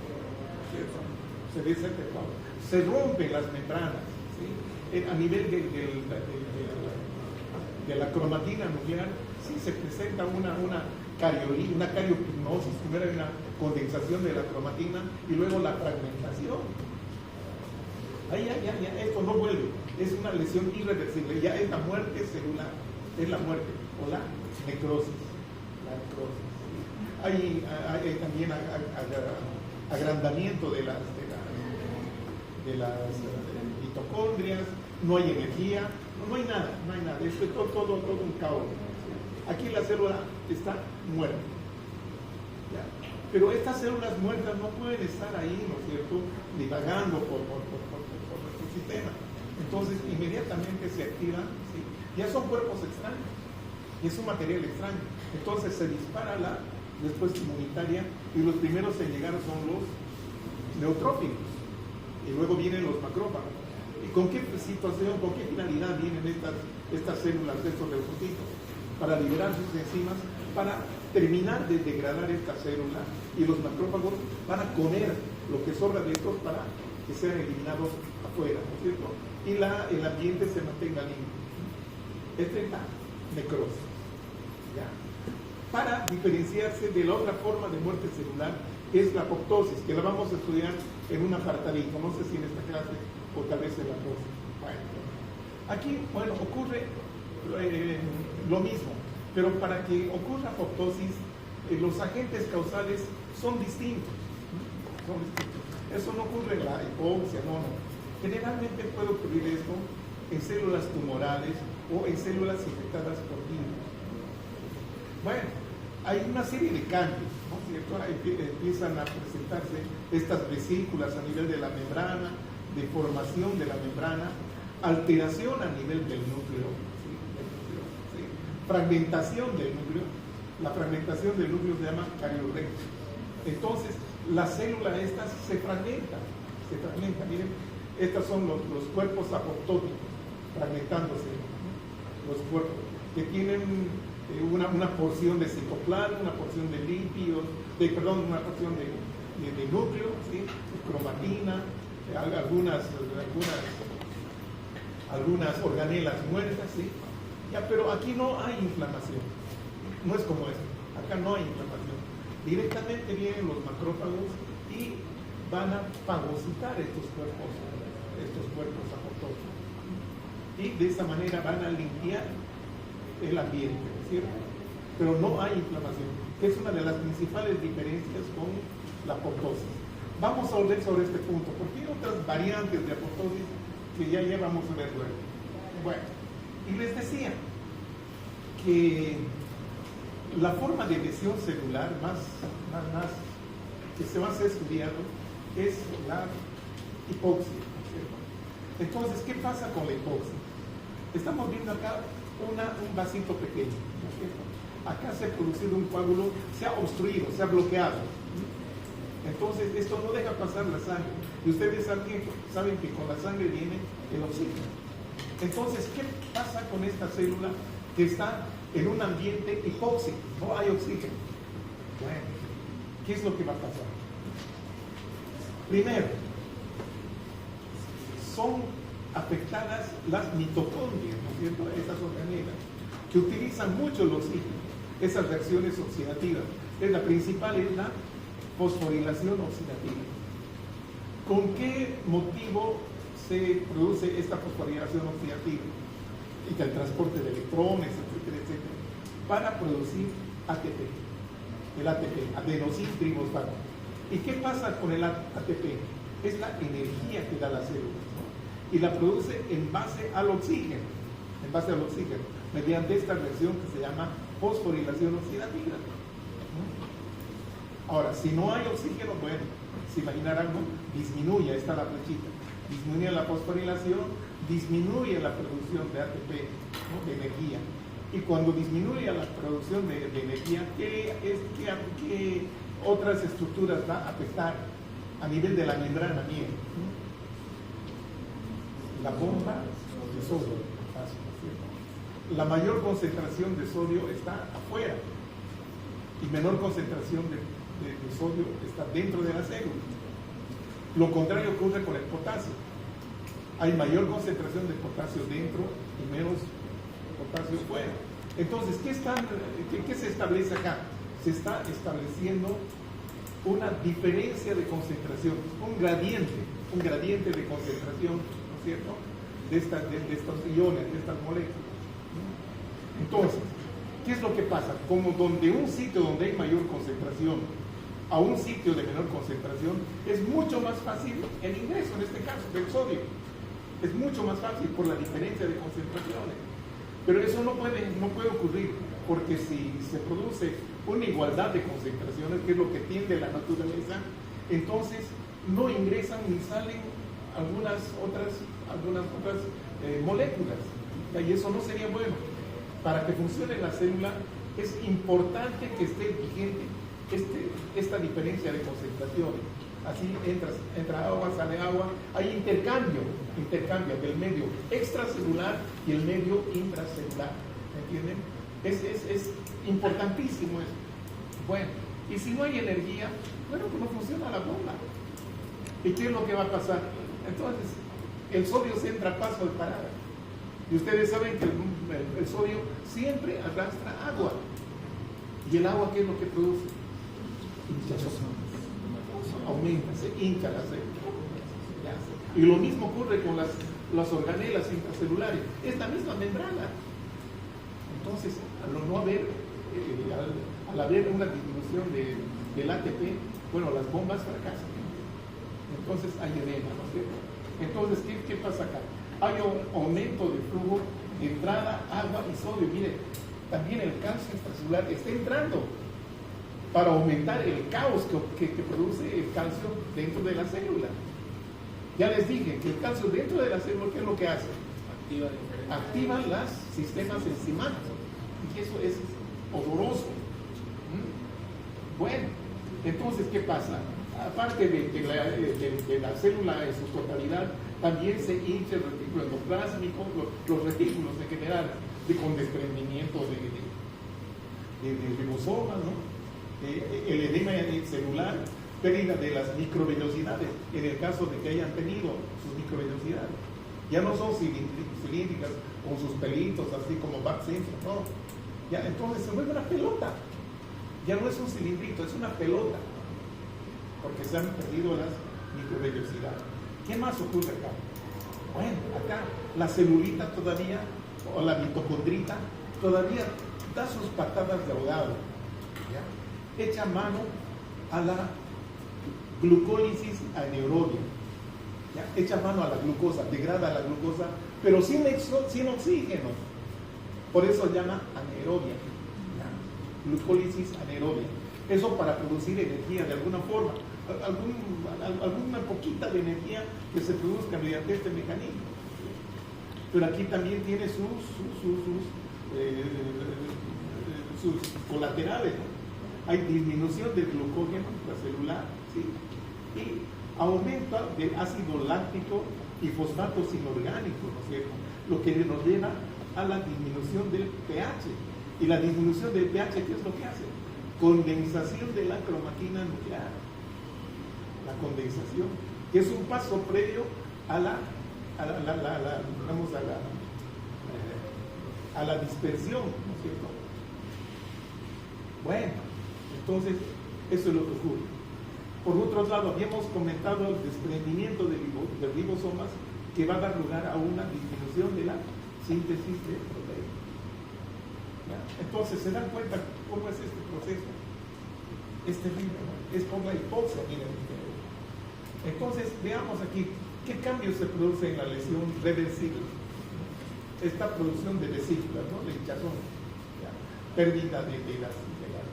S1: ¿cierto? Se desata el caos. Se rompen las membranas, ¿sí? A nivel de la cromatina nuclear, sí se presenta una cariopignosis, primero una condensación de la cromatina y luego la fragmentación. Ahí ya, esto no vuelve, es una lesión irreversible, ya es la muerte celular, es la muerte o la necrosis. Hay también agrandamiento de las mitocondrias, no hay energía, no hay nada, esto es todo un caos. Aquí la célula está muerta. ¿Ya? Pero estas células muertas no pueden estar ahí, ¿no es cierto?, divagando por nuestro sistema. Entonces, inmediatamente se activan, ¿sí?, ya son cuerpos extraños, y es un material extraño. Entonces se dispara la respuesta inmunitaria y los primeros en llegar son los neutrófilos, y luego vienen los macrófagos. ¿Y con qué situación, con qué finalidad vienen estas células, estos leucocitos? Para liberar sus enzimas, para terminar de degradar esta célula, y los macrófagos van a comer lo que sobra de estos para que sean eliminados afuera, ¿no es cierto?, y el ambiente se mantenga limpio. Esta es la necrosis, ¿ya?, para diferenciarse de la otra forma de muerte celular, que es la apoptosis, que la vamos a estudiar en un apartadito, no sé si en esta clase o tal vez en la próxima. Aquí, ocurre lo mismo, pero para que ocurra apoptosis, los agentes causales son distintos. Eso no ocurre en la hipoxia, no. Generalmente puede ocurrir esto en células tumorales o en células infectadas por virus. Bueno, hay una serie de cambios, ¿no es cierto? Empiezan a presentarse estas vesículas a nivel de la membrana, deformación de la membrana, alteración a nivel del núcleo, ¿sí? ¿sí? Fragmentación del núcleo. La fragmentación del núcleo se llama cariorrecto. Entonces, la célula estas se fragmenta. Miren, estos son los cuerpos apoptóticos, fragmentándose, los cuerpos, que tienen una porción de citoplasma, una porción de lípidos, una porción de núcleo, ¿sí? Cromatina, algunas organelas muertas, ¿sí? Ya, pero aquí no hay inflamación, no es como esto, acá no hay inflamación. Directamente vienen los macrófagos y van a fagocitar estos cuerpos apoptóticos. Y de esa manera van a limpiar el ambiente, ¿cierto? Pero no hay inflamación, que es una de las principales diferencias con la apoptosis. Vamos a volver sobre este punto, porque hay otras variantes de apoptosis que ya vamos a ver luego. Bueno, y les decía que la forma de lesión celular más que se va a hacer estudiado es la hipoxia, ¿cierto? Entonces, ¿qué pasa con la hipoxia? Estamos viendo acá un vasito pequeño, ¿cierto? Acá se ha producido un coágulo, se ha obstruido, se ha bloqueado. Entonces, esto no deja pasar la sangre. Y ustedes saben que con la sangre viene el oxígeno. Entonces, ¿qué pasa con esta célula que está en un ambiente hipóxico? No hay oxígeno. Bueno, ¿qué es lo que va a pasar? Primero, son afectadas las mitocondrias, ¿no es cierto? Esas organelas que utilizan mucho el oxígeno, esas reacciones oxidativas. La principal es la fosforilación oxidativa. ¿Con qué motivo se produce esta fosforilación oxidativa? Y el transporte de electrones, etcétera, etcétera, para producir ATP, el ATP, adenosín-trifosfato. ¿Y qué pasa con el ATP? Es la energía que da la célula, ¿no? Y la produce en base al oxígeno, mediante esta reacción que se llama fosforilación oxidativa, ¿no? Ahora, si no hay oxígeno, bueno, se imaginarán, ¿no? Disminuye, ahí está la flechita, disminuye la fosforilación, disminuye la producción de ATP, ¿no? De energía. Y cuando disminuye la producción de energía, ¿qué otras estructuras va a afectar a nivel de la membrana? Miren, la bomba de sodio. La mayor concentración de sodio está afuera y menor concentración de sodio está dentro de la célula. Lo contrario ocurre con el potasio. Hay mayor concentración de potasio dentro y menos potasio fuera. Entonces, ¿qué se establece acá? Se está estableciendo una diferencia de concentración, un gradiente de concentración, ¿no es cierto?, de estos iones, de estas moléculas. Entonces, ¿qué es lo que pasa? Como donde un sitio donde hay mayor concentración a un sitio de menor concentración, es mucho más fácil el ingreso, en este caso, del sodio. Es mucho más fácil por la diferencia de concentraciones. Pero eso no puede ocurrir, porque si se produce una igualdad de concentraciones, que es lo que tiende la naturaleza, entonces no ingresan ni salen algunas otras moléculas. Y eso no sería bueno. Para que funcione la célula es importante que esté vigente esta diferencia de concentraciones. Así entra agua, sale agua, hay intercambio del medio extracelular y el medio intracelular. ¿Entienden? Es importantísimo eso. Bueno, y si no hay energía, bueno, pues no funciona la bomba. ¿Y qué es lo que va a pasar? Entonces, el sodio se entra a paso de parada. Y ustedes saben que el sodio siempre arrastra agua. ¿Y el agua qué es lo que produce? Aumenta, se hincha la célula. Y lo mismo ocurre con las organelas intracelulares. Es la misma membrana. Entonces, al haber una disminución del ATP, bueno, las bombas fracasan. Entonces hay edema, ¿no es cierto? Entonces, ¿qué pasa acá? Hay un aumento de flujo de entrada, agua y sodio. Mire, también el calcio extracelular está entrando para aumentar el caos que produce el calcio dentro de la célula. Ya les dije que el calcio dentro de la célula, ¿qué es lo que hace?
S2: Activa
S1: Activa los sistemas enzimáticos. Y eso es odoroso. Bueno, entonces, ¿qué pasa? Aparte de la célula en su totalidad, también se hincha el retículo endoplásmico, los retículos en general, con desprendimiento de ribosomas, ¿no? El edema celular, pérdida de las microvellosidades, en el caso de que hayan tenido sus microvellosidades. Ya no son cilíndricas con sus pelitos, así como Bart Simpson, no. Ya, entonces se vuelve una pelota. Ya no es un cilindrito, es una pelota, porque se han perdido las microvellosidades. ¿Qué más ocurre acá? Bueno, acá la celulita todavía, o la mitocondrita, todavía da sus patadas de ahogado, ¿ya? Echa mano a la glucólisis anaerobia, ¿ya? Echa mano a la glucosa, degrada la glucosa, pero sin oxígeno. Por eso llama anaerobia, ¿ya? Glucólisis anaerobia. Eso para producir energía de alguna forma, alguna poquita de energía que se produzca mediante este mecanismo. Pero aquí también tiene sus colaterales, ¿no? Hay disminución del glucógeno intracelular, ¿sí? Y aumento del ácido láctico y fosfatos inorgánicos, ¿no es cierto? Lo que nos lleva a la disminución del pH. Y la disminución del pH, ¿qué es lo que hace? Condensación de la cromatina nuclear. La condensación, que es un paso previo a la dispersión, ¿no es cierto? Bueno, entonces, eso es lo que ocurre. Por otro lado, habíamos comentado el desprendimiento de ribosomas que va a dar lugar a una disminución de la síntesis de proteínas. ¿Ya? Entonces, ¿se dan cuenta cómo es este proceso? Es terrible, ¿no? Es por la hipoxia, miren. Entonces, veamos aquí, ¿qué cambios se produce en la lesión reversible? Esta producción de vesículas, ¿no? De hinchazón, ¿ya? Pérdida de las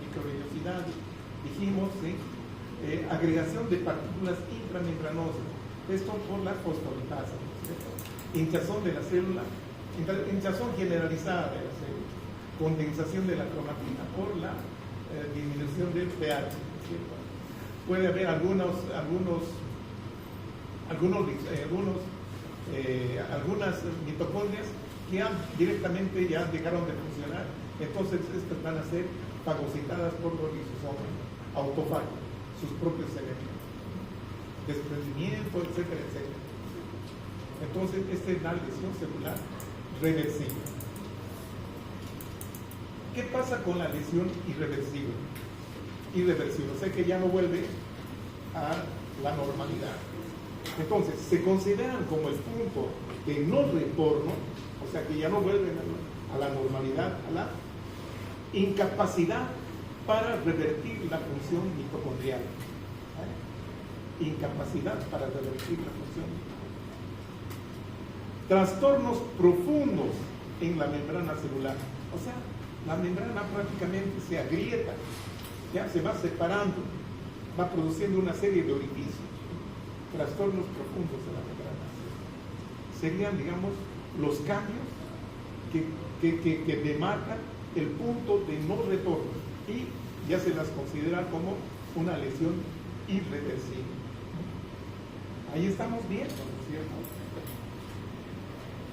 S1: microvellosidades, dijimos, ¿sí? Agregación de partículas intramembranosas, esto por la fosfolipasa, ¿cierto? Hinchazón de la célula, hinchazón generalizada de la célula, condensación de la cromatina por la disminución del pH, ¿cierto? Puede haber algunas mitocondrias que directamente ya dejaron de funcionar, entonces estas van a ser fagocitadas por los lisosomas autofagos, sus propios elementos, desprendimiento, etcétera, etcétera. Entonces, esta es la lesión celular reversible. ¿Qué pasa con la lesión irreversible? Irreversible, o sea que ya no vuelve a la normalidad. Entonces, se consideran como el punto de no retorno, o sea que ya no vuelven a la normalidad, a la incapacidad para revertir la función mitocondrial. Incapacidad para revertir la función mitocondrial. Trastornos profundos en la membrana celular. O sea, la membrana prácticamente se agrieta, ya se va separando, va produciendo una serie de orificios. Trastornos profundos de la membrana celular. Serían, digamos, los cambios que demarcan el punto de no retorno y ya se las considera como una lesión irreversible. Ahí estamos viendo, ¿no es cierto?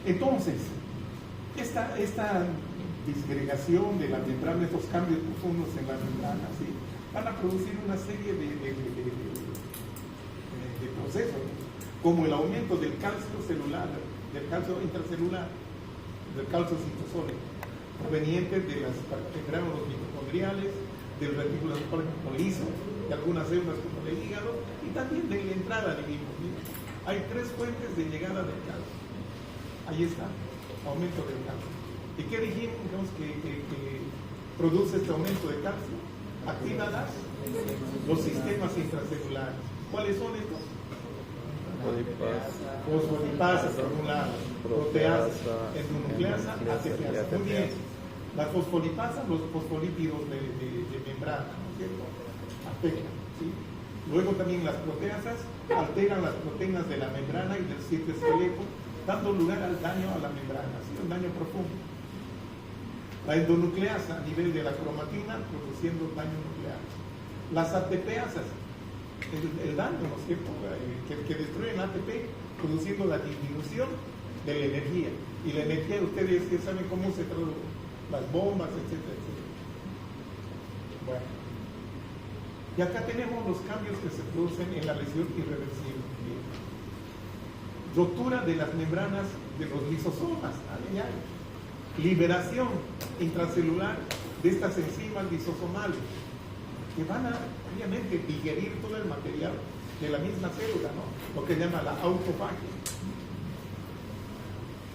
S1: Entonces, esta disgregación de la membrana, estos cambios profundos en la membrana, ¿sí? Van a producir una serie de procesos, ¿no? Como el aumento del calcio celular, del calcio intracelular, del calcio citosólico, provenientes de las gránulos mitocondriales, del retículo endoplasmático liso, de algunas células como el hígado, y también de la entrada del mismo. Hay tres fuentes de llegada del calcio. Ahí está, aumento del calcio. ¿Y qué dijimos que produce este aumento de calcio? Activa los sistemas intracelulares. ¿Cuáles son estos? Fosfolipasa, por un lado, proteasa, endonucleasa, ATPasa. Muy bien. La fosfolipasa, los fosfolípidos de membrana, ¿no es cierto? Afectan, ¿sí? Luego también las proteasas alteran las proteínas de la membrana y del citoesqueleto, dando lugar al daño a la membrana, ¿sí? Un daño profundo. La endonucleasa a nivel de la cromatina, produciendo daño nuclear. Las ATPasas, el daño, ¿no es cierto?, que destruyen ATP, produciendo la disminución de la energía. Y la energía, ustedes ya saben cómo se traduce, las bombas, etcétera, etcétera. Bueno. Y acá tenemos los cambios que se producen en la lesión irreversible. Bien. Rotura de las membranas de los lisosomas. Ay, ay. Liberación intracelular de estas enzimas lisosomales que van a, obviamente, digerir todo el material de la misma célula, ¿no? Lo que llama la autofagia.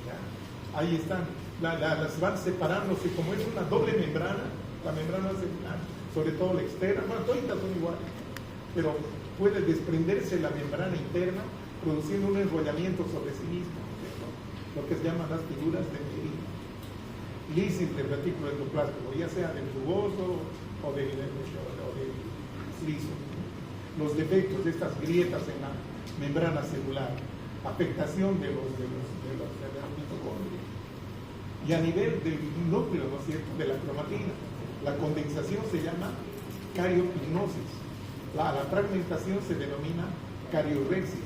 S1: ¿Ya? Ahí están. Las van separándose, como es una doble membrana, la membrana celular, sobre todo la externa, bueno, todas son iguales, pero puede desprenderse la membrana interna, produciendo un enrollamiento sobre sí mismo, ¿cierto? Lo que se llaman las figuras de Medellín. Lisis del retículo endoplástico, ya sea del tuboso o del liso. Los defectos de estas grietas en la membrana celular, afectación de los mitocondrios. Y a nivel del núcleo, ¿no es cierto?, de la cromatina, la condensación se llama cariopignosis, a la fragmentación se denomina cariorexis,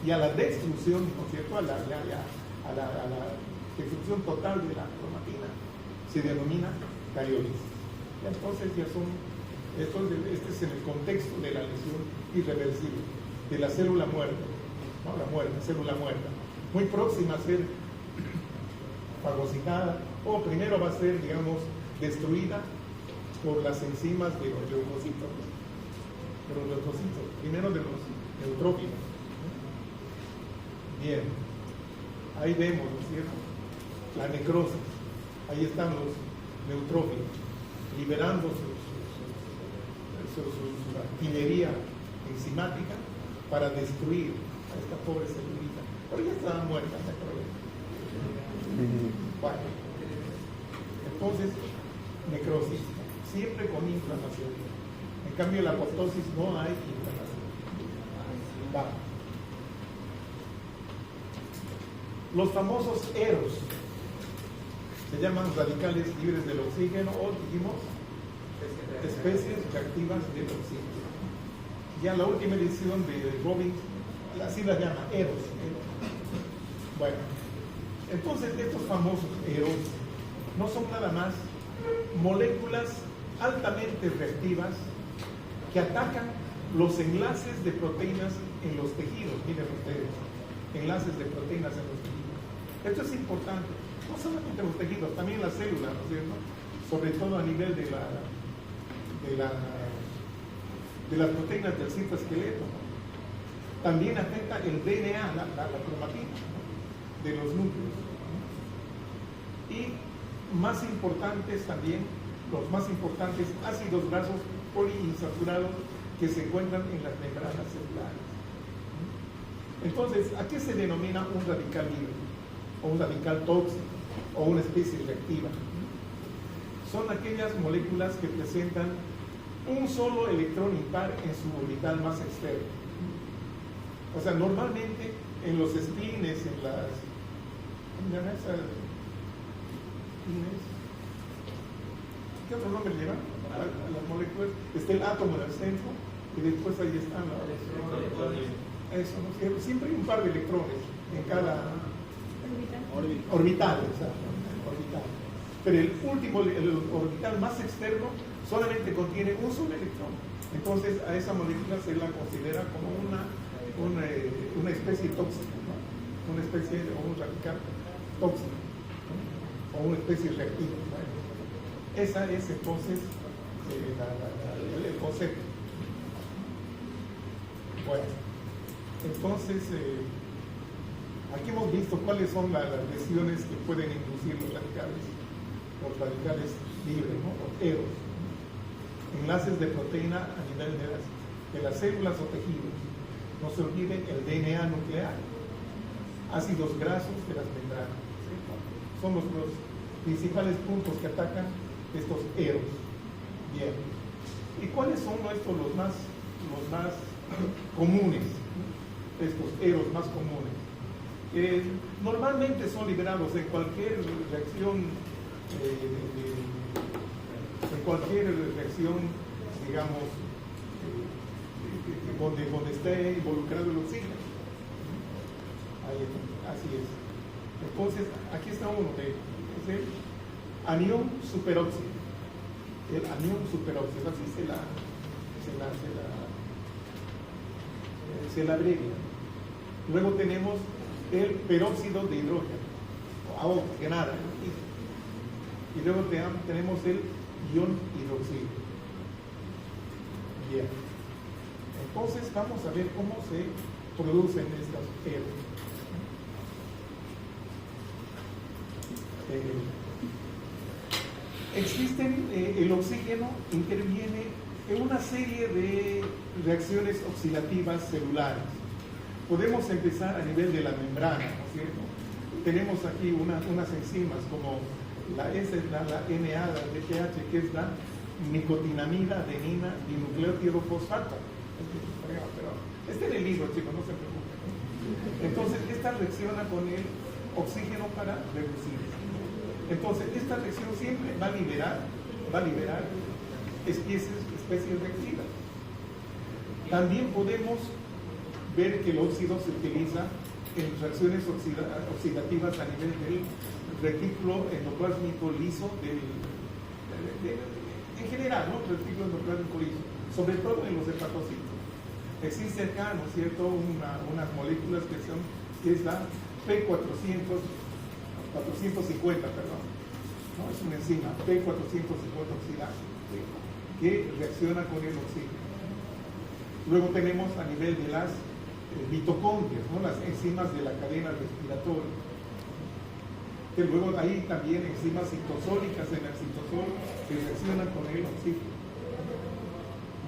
S1: y a la destrucción, ¿no es cierto?, a la destrucción total de la cromatina se denomina cariólisis. Entonces ya son, este es en el contexto de la lesión irreversible, de la célula muerta, ¿no? Célula muerta, muy próxima a ser fagocitada, o primero va a ser, digamos, destruida por las enzimas de los leucocitos, primero de los neutrófilos. Bien, ahí vemos, ¿no es cierto?, la necrosis. Ahí están los neutrófilos, liberando su artillería enzimática para destruir a esta pobre celulita. Pero ya estaba muerta, no hay problema. Bueno, entonces, necrosis, siempre con inflamación. En cambio, la apoptosis no hay inflamación. Va. Los famosos EROS se llaman radicales libres del oxígeno, o dijimos especies reactivas del oxígeno. Ya la última edición de Robbins así la llama EROS. Bueno, entonces estos famosos EROS no son nada más moléculas altamente reactivas que atacan los enlaces de proteínas en los tejidos. Miren ustedes, enlaces de proteínas en los tejidos. Esto es importante, no solamente en los tejidos, también en las células, ¿no es cierto?, sobre todo a nivel de las proteínas del citoesqueleto. También afecta el DNA, la cromatina, ¿no?, de los núcleos. Y más importantes también, los más importantes ácidos grasos poliinsaturados que se encuentran en las membranas celulares. Entonces, ¿a qué se denomina un radical libre? O un radical tóxico, o una especie reactiva. Son aquellas moléculas que presentan un solo electrón impar en su orbital más externo. O sea, normalmente en los espines, en las... ¿cómo se llama esa? ¿Qué otro nombre lleva? A las moléculas. Está el átomo en el centro y después ahí están las... Eso, ¿no? Siempre hay un par de electrones en cada... orbital, exacto, orbital. Pero el último, el orbital más externo, solamente contiene un solo electrón. Entonces a esa molécula se la considera como una especie tóxica, ¿no? Una especie o un radical tóxico, ¿no?, o una especie reactiva, ¿no? Esa es entonces el concepto. Bueno, entonces aquí hemos visto cuáles son las lesiones que pueden inducir los radicales libres, ¿no?, los EROS. Enlaces de proteína a nivel de las células o tejidos. No se olviden el DNA nuclear. Ácidos grasos de las membranas. ¿Sí? Son los principales puntos que atacan estos EROS. Bien. ¿Y cuáles son los más comunes, estos eros más comunes, normalmente son liberados en cualquier reacción, digamos, donde esté involucrado el oxígeno. Así es. Entonces, aquí está uno de ellos. Es el anión superóxido. El anión superóxido, así se la abrevia. Luego tenemos el peróxido de hidrógeno, agua oxigenada. Y luego tenemos el ion hidroxilo. Bien. Entonces vamos a ver cómo se producen estas eros. El oxígeno interviene en una serie de reacciones oxidativas celulares. Podemos empezar a nivel de la membrana, ¿no es cierto? Tenemos aquí unas enzimas como la NA, la DHA, que es la nicotinamida adenina dinucleótido fosfato. Pero este es el libro, chicos, no se preocupen. Entonces, esta reacciona con el oxígeno para reducir. Entonces, esta reacción siempre va a liberar especies reactivas. También podemos ver que el óxido se utiliza en reacciones oxidativas a nivel del retículo endoplásmico liso, en general, ¿no? Retículo endoplásmico liso, sobre todo en los hepatocitos. Existe acá, ¿no es cierto?, unas moléculas que es la P450, perdón. ¿No? Es una enzima, P450 oxidasa, que reacciona con el oxígeno. Luego tenemos a nivel de las mitocondrias, ¿no? Las enzimas de la cadena respiratoria. Que luego hay también enzimas citosólicas en el citosol que reaccionan con el oxígeno.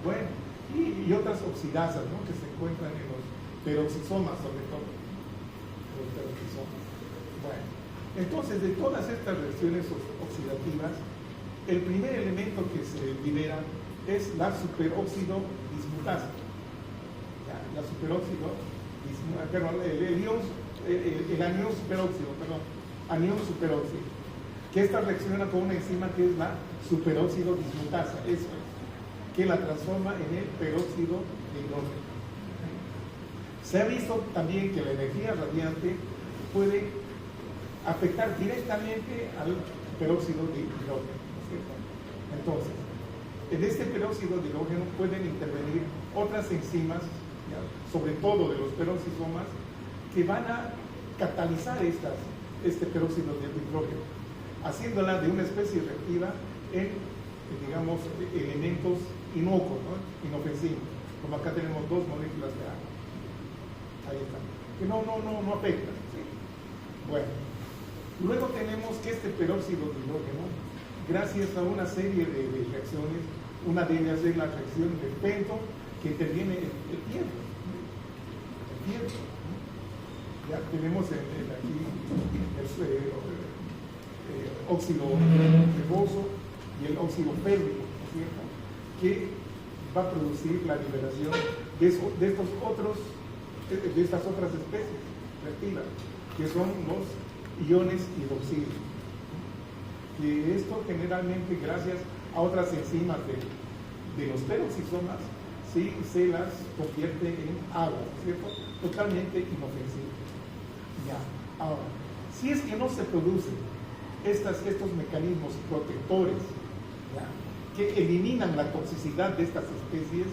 S1: Bueno, y otras oxidasas, ¿no?, que se encuentran en los peroxisomas, sobre todo. Los peroxisomas. Bueno, entonces, de todas estas reacciones oxidativas, el primer elemento que se libera es la superóxido dismutasa. La superóxido, perdón, el anión superóxido, anión superóxido, que esta reacciona con una enzima que es la superóxido dismutasa, eso es, que la transforma en el peróxido de hidrógeno. Se ha visto también que la energía radiante puede afectar directamente al peróxido de hidrógeno, ¿no es cierto? Entonces, en este peróxido de hidrógeno pueden intervenir otras enzimas, ¿ya?, sobre todo de los peroxisomas, que van a catalizar este peróxido de hidrógeno, haciéndola de una especie reactiva en, digamos, elementos inocuos, ¿no?, inofensivos, como acá tenemos dos moléculas de agua. Ahí está, que no afectan, ¿sí? Bueno, luego tenemos que este peróxido de hidrógeno, gracias a una serie de reacciones, una de ellas es la reacción de Pento, que interviene el tiempo. Ya tenemos aquí el óxido ferroso y el óxido férrico, ¿no es cierto?, que va a producir la liberación de estas otras especies reactivas, que son los iones hidroxilo. Que esto generalmente, gracias a otras enzimas de los peroxisomas, ¿sí?, se las convierte en agua, ¿no es cierto?, totalmente inofensiva. Ya. Ahora, si es que no se producen estos mecanismos protectores, ¿ya?, que eliminan la toxicidad de estas especies,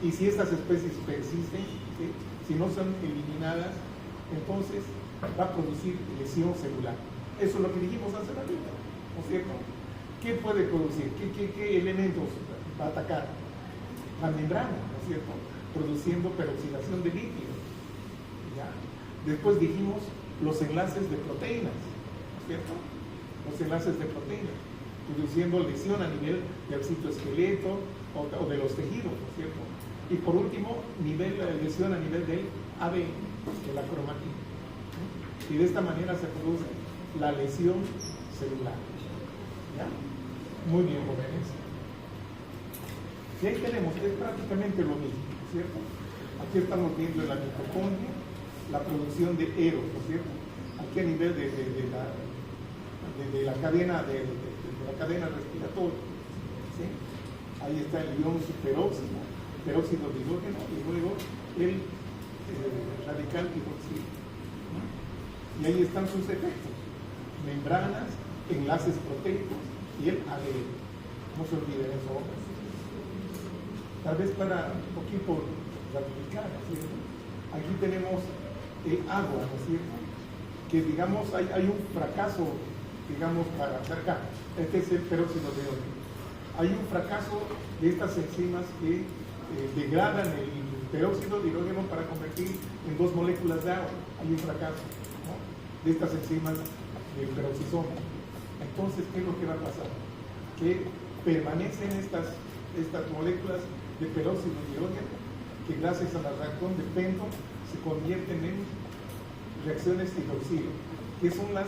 S1: y si estas especies persisten, ¿sí?, si no son eliminadas, entonces va a producir lesión celular. Eso es lo que dijimos hace ratito, ¿no es cierto? ¿Qué puede producir? ¿Qué elementos va a atacar? La membrana, ¿no es cierto?, produciendo peroxidación de líquidos. ¿Ya? Después dijimos los enlaces de proteínas, ¿no es cierto? Los enlaces de proteínas, produciendo lesión a nivel del citoesqueleto o de los tejidos, ¿no es cierto? Y por último, lesión a nivel del ADN, de la cromatina. Y de esta manera se produce la lesión celular. ¿Ya? Muy bien, jóvenes. Y ahí tenemos, es prácticamente lo mismo, ¿cierto? Aquí estamos viendo en la mitocondria la producción de eros, ¿no es cierto? Aquí a nivel de la cadena la cadena respiratoria, ¿sí? Ahí está el ion superóxido, peróxido de hidrógeno, y luego el radical hidroxilo, ¿no? Y ahí están sus efectos: membranas, enlaces proteicos y el ADN. No se olviden eso. Tal vez para un poquito ratificar, ¿no es cierto? Aquí tenemos el agua, ¿no es cierto? Que digamos hay un fracaso, digamos, para acá. Este es el peróxido de hidrógeno. Hay un fracaso de estas enzimas que degradan el peróxido de hidrógeno para convertir en 2 moléculas de agua. Hay un fracaso, ¿no?, de estas enzimas del peroxisoma. Entonces, ¿qué es lo que va a pasar? Que permanecen estas moléculas de peróxido de hidrógeno que gracias a la reacción de Penton se convierten en reacciones hidroxilo, que son las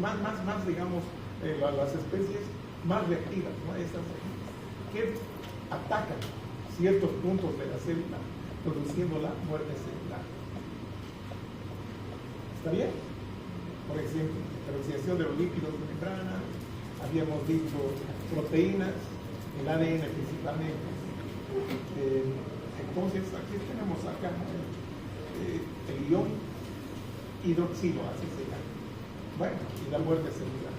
S1: más digamos, las especies más reactivas, ¿no? Estas que atacan ciertos puntos de la célula, produciendo la muerte celular. ¿Está bien? Por ejemplo, peroxidación de los lípidos de membrana, habíamos dicho proteínas, el ADN principalmente. Entonces, aquí tenemos acá el ion hidroxilo, así se llama. Bueno, y la muerte celular.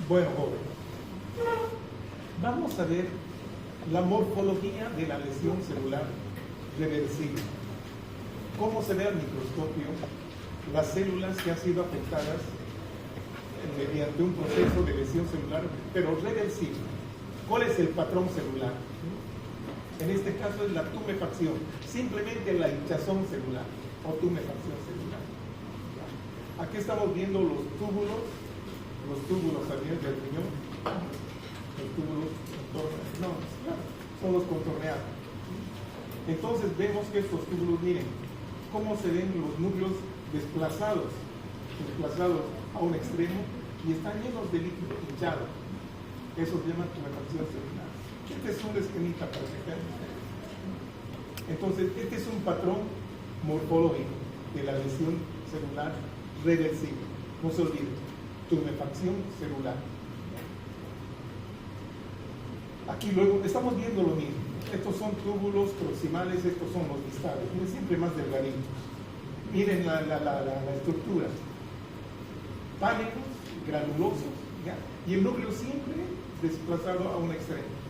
S1: Bueno, jóvenes, vamos a ver la morfología de la lesión celular reversible. ¿Cómo se ve al microscopio las células que han sido afectadas mediante un proceso de lesión celular, pero reversible? ¿Cuál es el patrón celular? En este caso es la tumefacción, simplemente la hinchazón celular o tumefacción celular. Aquí estamos viendo los túbulos también del riñón, los túbulos son los contorneados. Entonces vemos que estos túbulos, miren, cómo se ven los núcleos desplazados a un extremo y están llenos de líquido hinchado. Eso se llama tumefacción celular. Este es un esquemita para que vean. Entonces, este es un patrón morfológico de la lesión celular reversible. No se olviden, tumefacción celular. Aquí luego estamos viendo lo mismo. Estos son túbulos proximales, estos son los distales. Miren, siempre más delgaditos. Miren la estructura. Pánicos, granulosos, ¿ya? Y el núcleo siempre desplazado a un extremo.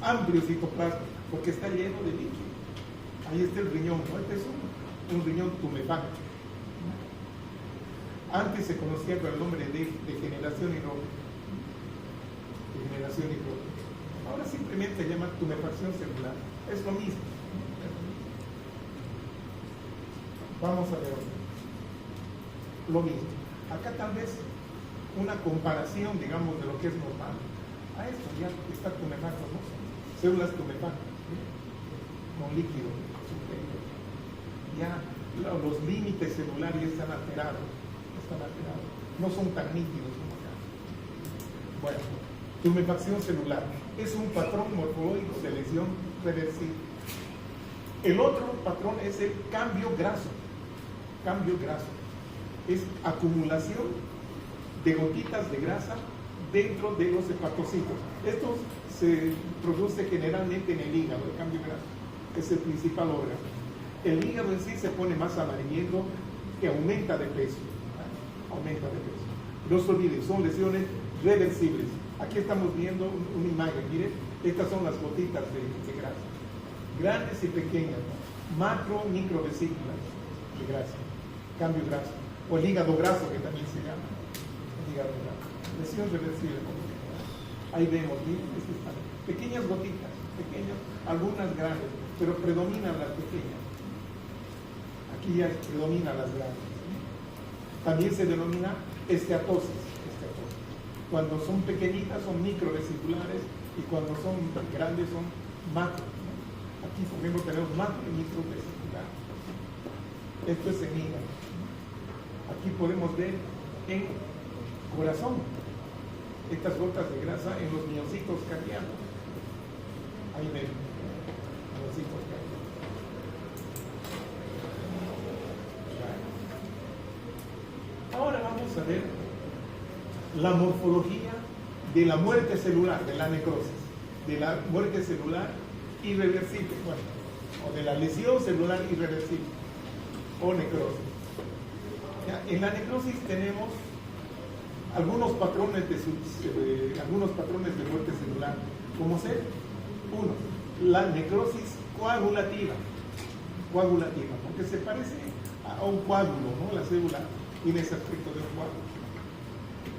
S1: Amplio citoplasma, porque está lleno de líquido. Ahí está el riñón, ¿no? Este es un riñón tumefacto. Antes se conocía con el nombre de degeneración hidrógena. Degeneración hidrógena. Ahora simplemente se llama tumefacción celular. Es lo mismo. Vamos a ver lo mismo. Acá tal vez una comparación, digamos, de lo que es normal. A esto ya está tumefacto, ¿no? Células tumefactas, ¿sí? Con líquido. Ya los límites celulares están alterados. No son tan nítidos como acá. Bueno, tumefacción celular es un patrón morfológico de lesión reversible. El otro patrón es el cambio graso. Cambio graso es acumulación de gotitas de grasa dentro de los hepatocitos. Esto se produce generalmente en el hígado, el cambio graso, que es el principal órgano. El hígado en sí se pone más amarillento, que aumenta de peso. Aumenta de peso. No se olviden, son lesiones reversibles. Aquí estamos viendo una imagen, miren, estas son las gotitas de grasa, grandes y pequeñas, macro, micro vesículas de grasa, cambio graso, o el hígado graso, que también se llama, el hígado graso, lesión reversible. Ahí vemos, miren, pequeñas gotitas, pequeñas, algunas grandes, pero predominan las pequeñas. Aquí ya predominan las grandes. También se denomina esteatosis. Cuando son pequeñitas son microvesiculares y cuando son grandes son macro. Aquí, por ejemplo, tenemos macro y microvesicular. Esto es en hígado. Aquí podemos ver en corazón estas gotas de grasa en los miocitos cardíacos. Ahí ven, miocitos cardíacos. la morfología de la muerte celular, de la necrosis, de la muerte celular irreversible, bueno, o de la lesión celular irreversible, o necrosis. Ya, en la necrosis tenemos algunos patrones de muerte celular, como ser, uno, la necrosis coagulativa, porque se parece a un coágulo, ¿no? La célula tiene ese aspecto de un coágulo.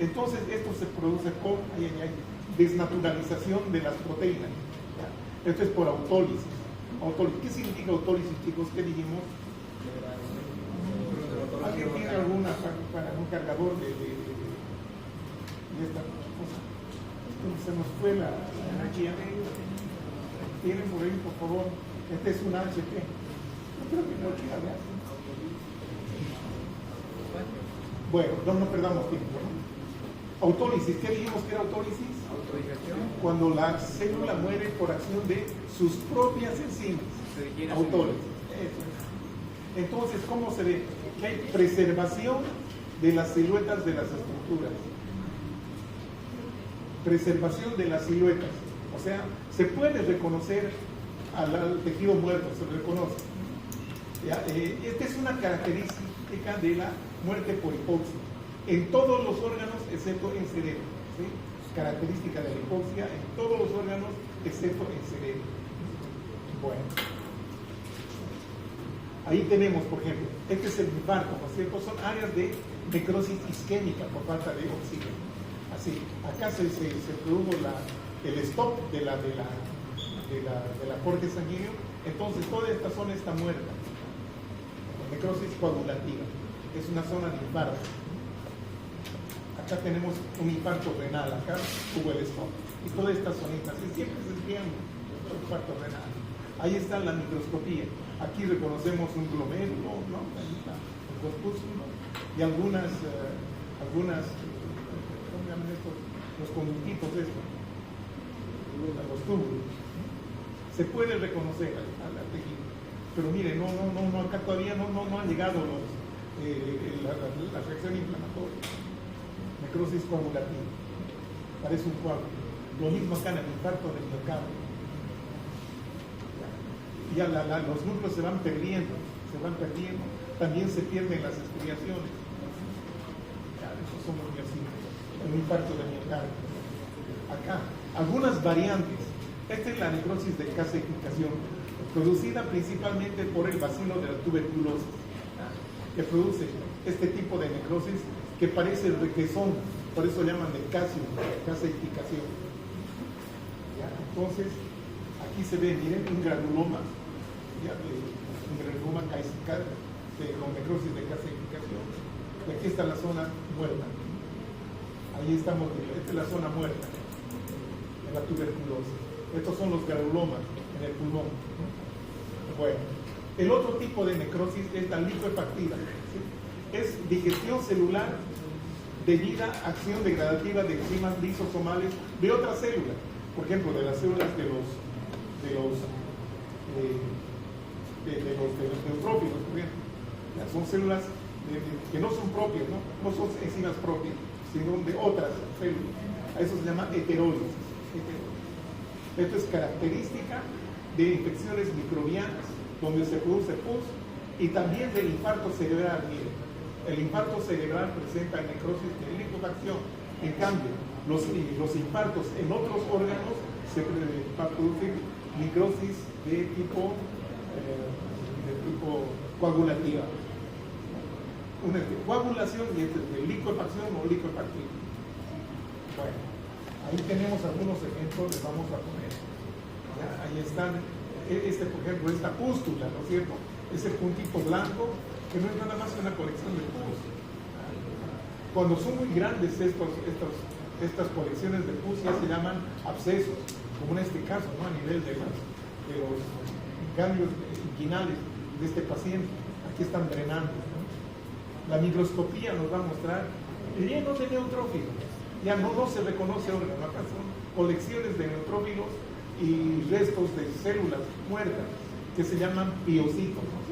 S1: Entonces, esto se produce por desnaturalización de las proteínas. ¿Ya? Esto es por autólisis. ¿Qué significa autólisis, chicos? ¿Qué dijimos? ¿Alguien tiene alguna para un cargador de esta cosa? Se nos fue la energía. ¿Tienen por ahí, por favor? Este es un HP. Yo creo que no llega a ver. Bueno, no perdamos tiempo, ¿no? Autólisis, ¿qué dijimos que era autólisis?
S2: Autorización.
S1: Cuando la célula muere por acción de sus propias enzimas. Autólisis. Entonces, ¿cómo se ve? Que hay preservación de las siluetas de las estructuras. Preservación de las siluetas. O sea, se puede reconocer al tejido muerto, se reconoce. Esta es una característica de la muerte por hipoxia. En todos los órganos, excepto en cerebro. ¿Sí? Característica de la hipoxia en todos los órganos, excepto en cerebro. Bueno. Ahí tenemos, por ejemplo, este es el infarto, ¿no es cierto? Son áreas de necrosis isquémica por falta de oxígeno. Así, acá se produjo el stop de la corte sanguíneo, entonces toda esta zona está muerta. Necrosis coagulativa, es una zona de infarto. Acá tenemos un infarto renal, acá hubo el stop. Y toda esta zonita, siempre se desvían un infarto renal. Ahí está la microscopía. Aquí reconocemos un glomérulo, ¿no? Ahí está el corpúsculo y algunas ¿cómo llaman estos? Los conductitos estos, los túbulos. Se puede reconocer al tejido. Pero mire, acá todavía no han llegado la reacción inflamatoria. Necrosis coagulativa. Parece un coágulo. Lo mismo acá en el infarto del miocardio. Ya los núcleos se van perdiendo, también se pierden las estriaciones. Esos son los miocitos, un infarto de miocardio. Acá, algunas variantes. Esta es la necrosis de calcificación, producida principalmente por el bacilo de la tuberculosis, que produce este tipo de necrosis que parece requesón, por eso llaman de calcificación. Entonces, aquí se ve, miren, un granuloma. Un granuloma con necrosis de calcificación. Y aquí está la zona muerta. Ahí estamos, esta es la zona muerta de la tuberculosis. Estos son los granulomas en el pulmón. Bueno, el otro tipo de necrosis es la licuefactiva. ¿Sí? Es digestión celular debida a acción degradativa de enzimas lisosomales de otras células. Por ejemplo, de las células de los neutrófilos, por ejemplo. Son células que no son propias, no son enzimas propias, sino de otras células. A eso se llama heterólisis. Esto es característica de infecciones microbianas, donde se produce pus, y también del infarto cerebral. Miren, el infarto cerebral presenta necrosis de liquefacción. En cambio, los infartos en otros órganos se producen necrosis de tipo coagulativa. Una coagulación y de liquefacción o liquefactiva. Bueno, ahí tenemos algunos ejemplos, les vamos a poner. ¿Ya? Ahí están, por ejemplo, esta pústula, ¿no es cierto? Ese puntito blanco, que no es nada más que una colección de pus. Cuando son muy grandes estas colecciones de pus, ya se llaman abscesos, como en este caso, ¿no? A nivel de los ganglios inguinales de este paciente. Aquí están drenando, ¿no? La microscopía nos va a mostrar llenos de neutrófilos. Ya no se reconoce órgano, acá son colecciones de neutrófilos y restos de células muertas que se llaman piocitos, ¿no?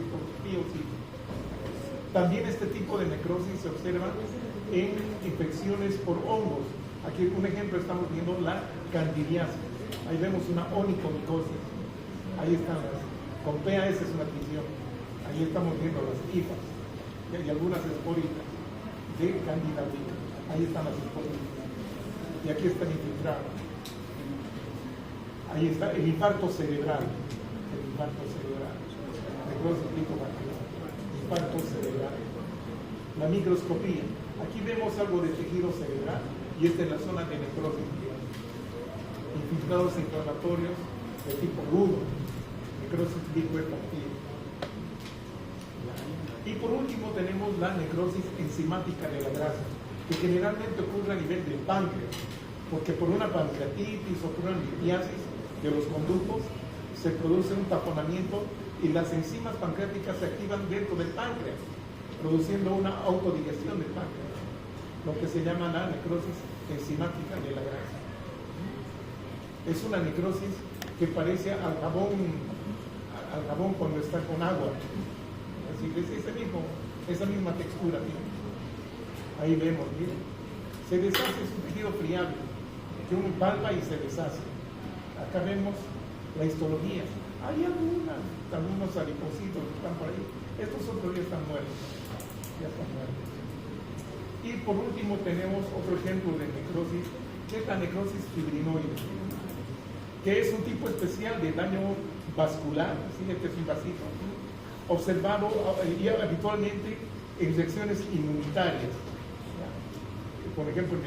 S1: Piocitos. También este tipo de necrosis se observa en infecciones por hongos. Aquí un ejemplo, estamos viendo la candidiasis. Ahí vemos una onicomicosis. Ahí están con PAS es una adquisición. Ahí estamos viendo las hifas y algunas esporitas de Candida albicans. Ahí están las esporitas. Y aquí están infiltradas. Ahí está el infarto cerebral. El infarto cerebral. Necrosis licobacteriana. Infarto cerebral. La microscopía. Aquí vemos algo de tejido cerebral y esta es la zona de necrosis. Infiltrados inflamatorios de tipo agudo. Necrosis licohepática. Y por último tenemos la necrosis enzimática de la grasa, que generalmente ocurre a nivel del páncreas, porque por una pancreatitis o por una litiasis de los conductos se produce un taponamiento y las enzimas pancreáticas se activan dentro del páncreas, produciendo una autodigestión del páncreas, lo que se llama la necrosis enzimática de la grasa. Es una necrosis que parece al jabón cuando está con agua. Así es esa misma textura, miren. Ahí vemos, miren. Se deshace, es un tejido friable que uno palpa y se deshace. Acá vemos la histología. Hay algunos adipocitos que están por ahí. Estos otros ya están muertos. Ya están muertos. Y por último tenemos otro ejemplo de necrosis, que es la necrosis fibrinoide, que es un tipo especial de daño vascular, ¿sí? Este es un vasito, observado y habitualmente en reacciones inmunitarias. ¿Ya? Por ejemplo, en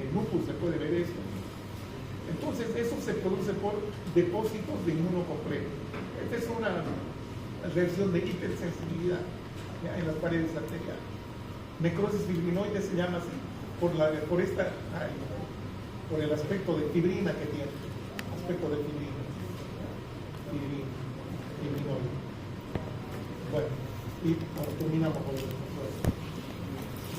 S1: el lupus se puede ver esto. Entonces, eso se produce por depósitos de inmunocomplejo. Esta es una reacción de hipersensibilidad, ¿ya? En las paredes arteriales. Necrosis fibrinoide se llama así por el aspecto de fibrina que tiene. Aspecto de fibrina. Fibrinoide. Bueno, y terminamos con eso.